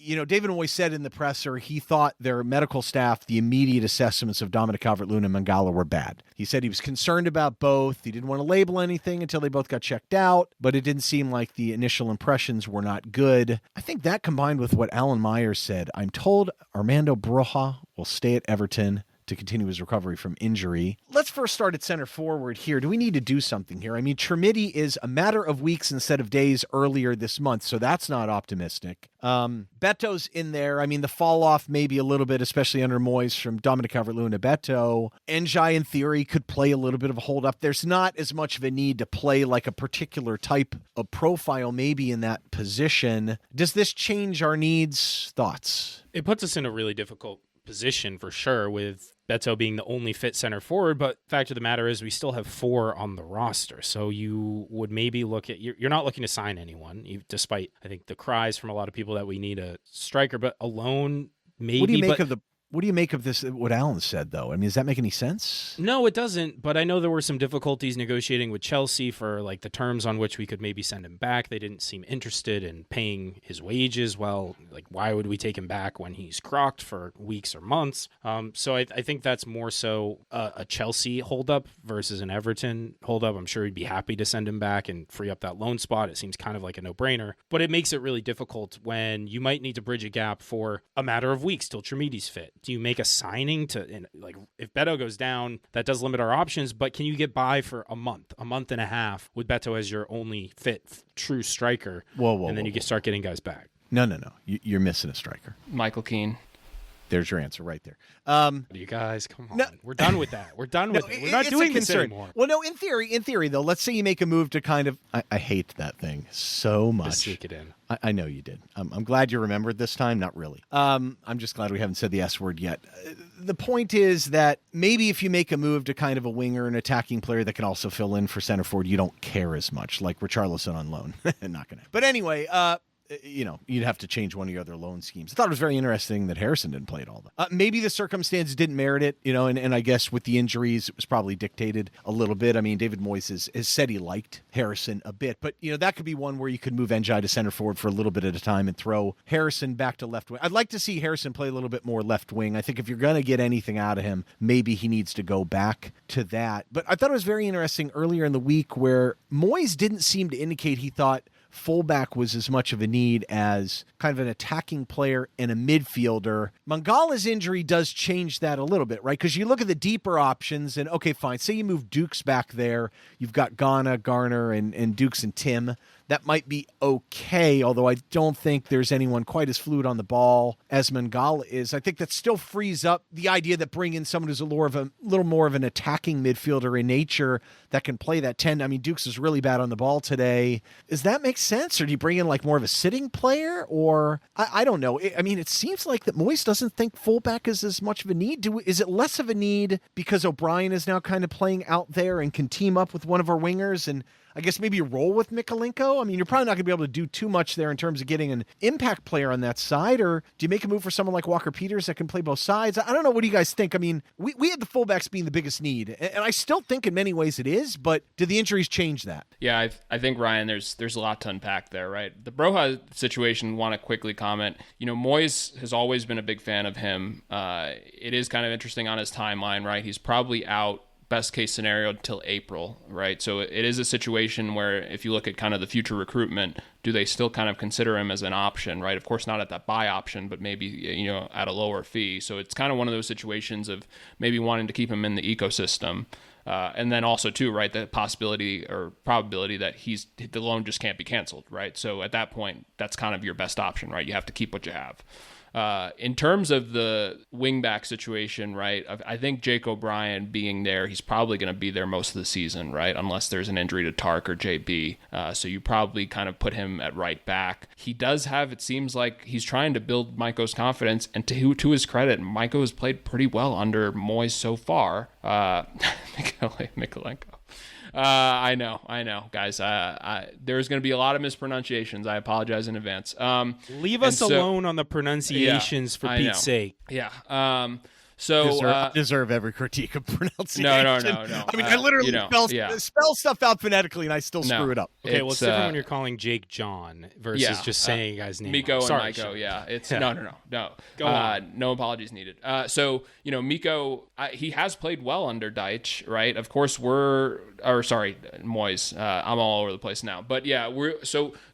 David Moyes said in the presser he thought their medical staff, the immediate assessments of Dominic Calvert-Lewin and Mangala were bad. He said he was concerned about both. He didn't want to label anything until they both got checked out, but it didn't seem like the initial impressions were not good. I think that combined with what Alan Myers said, I'm told Armando Broja will stay at Everton to continue his recovery from injury. Let's first start at center forward here. Do we need to do something here? I mean, Trimidi is a matter of weeks instead of days earlier this month, so that's not optimistic. Beto's in there. I mean, the fall off maybe a little bit, especially under Moyes, from Dominic Calvert-Lewin to Beto. Njai, in theory, could play a little bit of a hold up. There's not as much of a need to play like a particular type of profile maybe in that position. Does this change our needs? Thoughts? It puts us in a really difficult position for sure, with Beto being the only fit center forward, but fact of the matter is we still have 4 on the roster. So you would maybe look at, you're not looking to sign anyone, despite I think the cries from a lot of people that we need a striker, but alone maybe. What do you make of this, what Alan said, though? I mean, does that make any sense? No, it doesn't, but I know there were some difficulties negotiating with Chelsea for like the terms on which we could maybe send him back. They didn't seem interested in paying his wages. Well, like, why would we take him back when he's crocked for weeks or months? So I think that's more so a Chelsea holdup versus an Everton holdup. I'm sure he'd be happy to send him back and free up that loan spot. It seems kind of like a no-brainer, but it makes it really difficult when you might need to bridge a gap for a matter of weeks till Trimidi's fit. Do you make a signing to, like, if Beto goes down, that does limit our options, but can you get by for a month and a half with Beto as your only fit true striker? And then you can start getting guys back. No. You're missing a striker. Michael Keane. There's your answer right there. You guys, come on. No, we're done with that. We're done with it. We're not doing this anymore. Well, no, in theory, though, let's say you make a move to kind of, I hate that thing so much. Just sneak it in. I know you did. I'm glad you remembered this time. Not really. I'm just glad we haven't said the S word yet. The point is that maybe if you make a move to kind of a winger, an attacking player that can also fill in for center forward, you don't care as much, like Richarlison on loan. Not going to. But anyway, you'd have to change one of your other loan schemes. I thought it was very interesting that Harrison didn't play at all. Maybe the circumstances didn't merit it, and I guess with the injuries, it was probably dictated a little bit. I mean, David Moyes has said he liked Harrison a bit, but, that could be one where you could move Njai to center forward for a little bit at a time and throw Harrison back to left wing. I'd like to see Harrison play a little bit more left wing. I think if you're going to get anything out of him, maybe he needs to go back to that. But I thought it was very interesting earlier in the week where Moyes didn't seem to indicate he thought fullback was as much of a need as kind of an attacking player and a midfielder. Mangala's injury does change that a little bit, right? Because you look at the deeper options and, okay, fine. Say you move Dukes back there. You've got Ghana, Garner, and Dukes and Tim. That might be okay, although I don't think there's anyone quite as fluid on the ball as Mangala is. I think that still frees up the idea that bring in someone who's a little more of an attacking midfielder in nature that can play that 10. I mean, Dukes is really bad on the ball today. Does that make sense? Or do you bring in like more of a sitting player? Or I don't know. I mean, it seems like that Moyes doesn't think fullback is as much of a need. Is it less of a need because O'Brien is now kind of playing out there and can team up with one of our wingers and I guess maybe roll with Mikalenko? I mean, you're probably not going to be able to do too much there in terms of getting an impact player on that side. Or do you make a move for someone like Walker Peters that can play both sides? I don't know. What do you guys think? I mean, we had the fullbacks being the biggest need. And I still think in many ways it is, but did the injuries change that? Yeah, I think, Ryan, there's a lot to unpack there, right? The Broja situation, want to quickly comment. Moyes has always been a big fan of him. It is kind of interesting on his timeline, right? He's probably out, best case scenario, till April, right? So it is a situation where if you look at kind of the future recruitment, do they still kind of consider him as an option, right? Of course, not at that buy option, but maybe, at a lower fee. So it's kind of one of those situations of maybe wanting to keep him in the ecosystem. And then also too, right, the possibility or probability that the loan just can't be canceled, right? So at that point, that's kind of your best option, right? You have to keep what you have. In terms of the wingback situation, right, I think Jake O'Brien being there, he's probably going to be there most of the season, right, unless there's an injury to Tark or JB. So you probably kind of put him at right back. He does have, it seems like he's trying to build Maiko's confidence, and to his credit, Maiko has played pretty well under Moyes so far. Mikalenko. I know, guys. There's going to be a lot of mispronunciations. I apologize in advance. Leave us alone on the pronunciations, for Pete's sake. Yeah. Deserve every critique of pronunciation. No. I mean, I literally spell stuff out phonetically, and I still screw it up. Okay, well, it's different when you're calling Jake John versus just saying a guy's name. Miko and Maiko, It's no. Go on. No apologies needed. Miko, he has played well under Deitch, right? Of course, Moyes. I'm all over the place now, but we're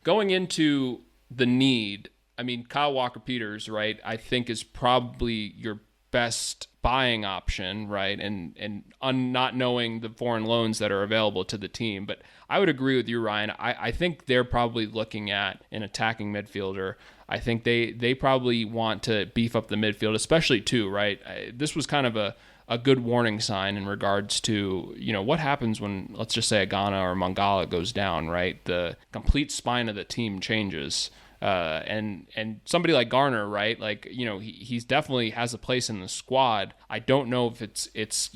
going into the need. I mean, Kyle Walker-Peters, right? I think is probably your best buying option, right? And not knowing the foreign loans that are available to the team. But I would agree with you, Ryan. I think they're probably looking at an attacking midfielder. I think they probably want to beef up the midfield, especially too, right? This was kind of a good warning sign in regards to, what happens when, let's just say, a Ghana or Mangala goes down, right? The complete spine of the team changes. And somebody like Garner, right? Like, he's definitely has a place in the squad. I don't know if it's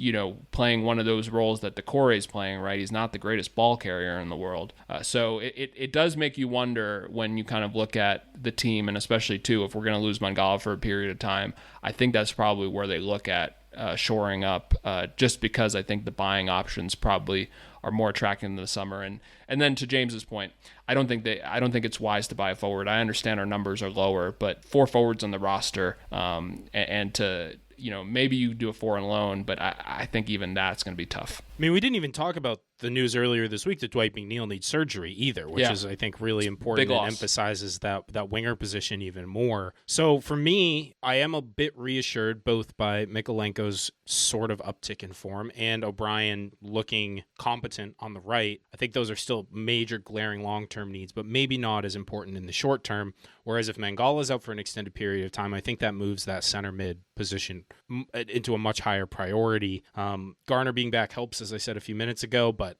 playing one of those roles that Decore is playing, right? He's not the greatest ball carrier in the world. So it does make you wonder when you kind of look at the team, and especially too, if we're going to lose Mangala for a period of time, I think that's probably where they look at shoring up, just because I think the buying options probably are more attractive in the summer. And then to James's point, I don't think it's wise to buy a forward. I understand our numbers are lower, but 4 forwards on the roster, and to maybe you do a foreign loan, but I think even that's going to be tough. I mean, we didn't even talk about the news earlier this week that Dwight McNeil needs surgery either, which is, I think, really important and emphasizes that winger position even more. So for me, I am a bit reassured both by Mikolenko's sort of uptick in form and O'Brien looking competent on the right. I think those are still major glaring long-term needs, but maybe not as important in the short term. Whereas if Mangala's out for an extended period of time, I think that moves that center mid position into a much higher priority. Garner being back helps, as I said a few minutes ago, but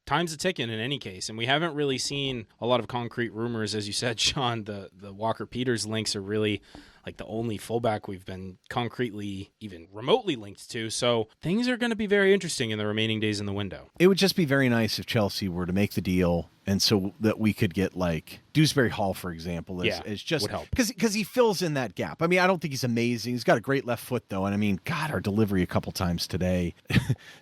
time's a ticking in any case, and we haven't really seen a lot of concrete rumors. As you said, Sean, the Walker Peters links are really like the only fullback we've been concretely even remotely linked to. So things are going to be very interesting in the remaining days in the window. It would just be very nice if Chelsea were to make the deal, and so that we could get like Dewsbury Hall, for example, is just would help because he fills in that gap. I mean, I don't think he's amazing. He's got a great left foot though, and I mean, God, our delivery a couple times today,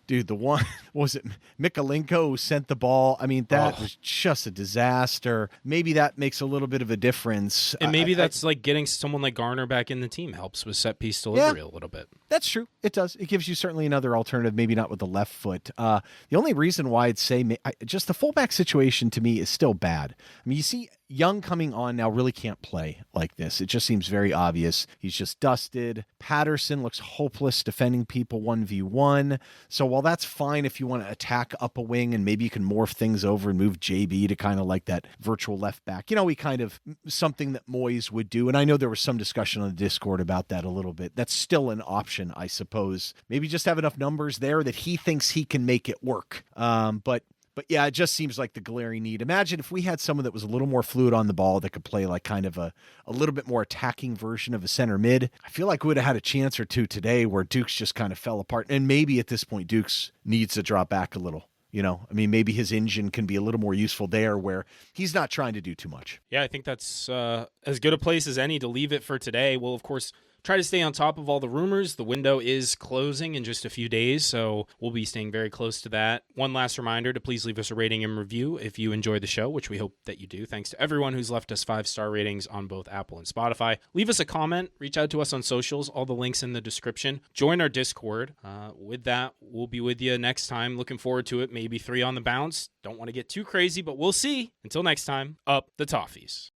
dude. The one was it Mikolenko who sent the ball. I mean, that was just a disaster. Maybe that makes a little bit of a difference, and maybe that's like getting someone like Garner back in the team helps with set piece delivery a little bit. That's true. It does. It gives you certainly another alternative, maybe not with the left foot. The only reason why I'd say just the fullback situation to me is still bad. I mean, you see Young coming on now really can't play like this. It just seems very obvious. He's just dusted. Patterson looks hopeless defending people 1v1. So while that's fine if you want to attack up a wing and maybe you can morph things over and move JB to kind of like that virtual left back, we kind of something that Moyes would do. And I know there was some discussion on the Discord about that a little bit. That's still an option, I suppose. Maybe just have enough numbers there that he thinks he can make it work. But yeah, it just seems like the glaring need. Imagine if we had someone that was a little more fluid on the ball that could play like kind of a little bit more attacking version of a center mid. I feel like we would have had a chance or two today where Dukes just kind of fell apart. And maybe at this point, Dukes needs to drop back a little. I mean, maybe his engine can be a little more useful there where he's not trying to do too much. Yeah, I think that's as good a place as any to leave it for today. We'll, of course, try to stay on top of all the rumors. The window is closing in just a few days, so we'll be staying very close to that. One last reminder to please leave us a rating and review if you enjoy the show, which we hope that you do. Thanks to everyone who's left us 5-star ratings on both Apple and Spotify. Leave us a comment. Reach out to us on socials. All the links in the description. Join our Discord. With that, we'll be with you next time. Looking forward to it. Maybe 3 on the bounce. Don't want to get too crazy, but we'll see. Until next time, up the Toffees.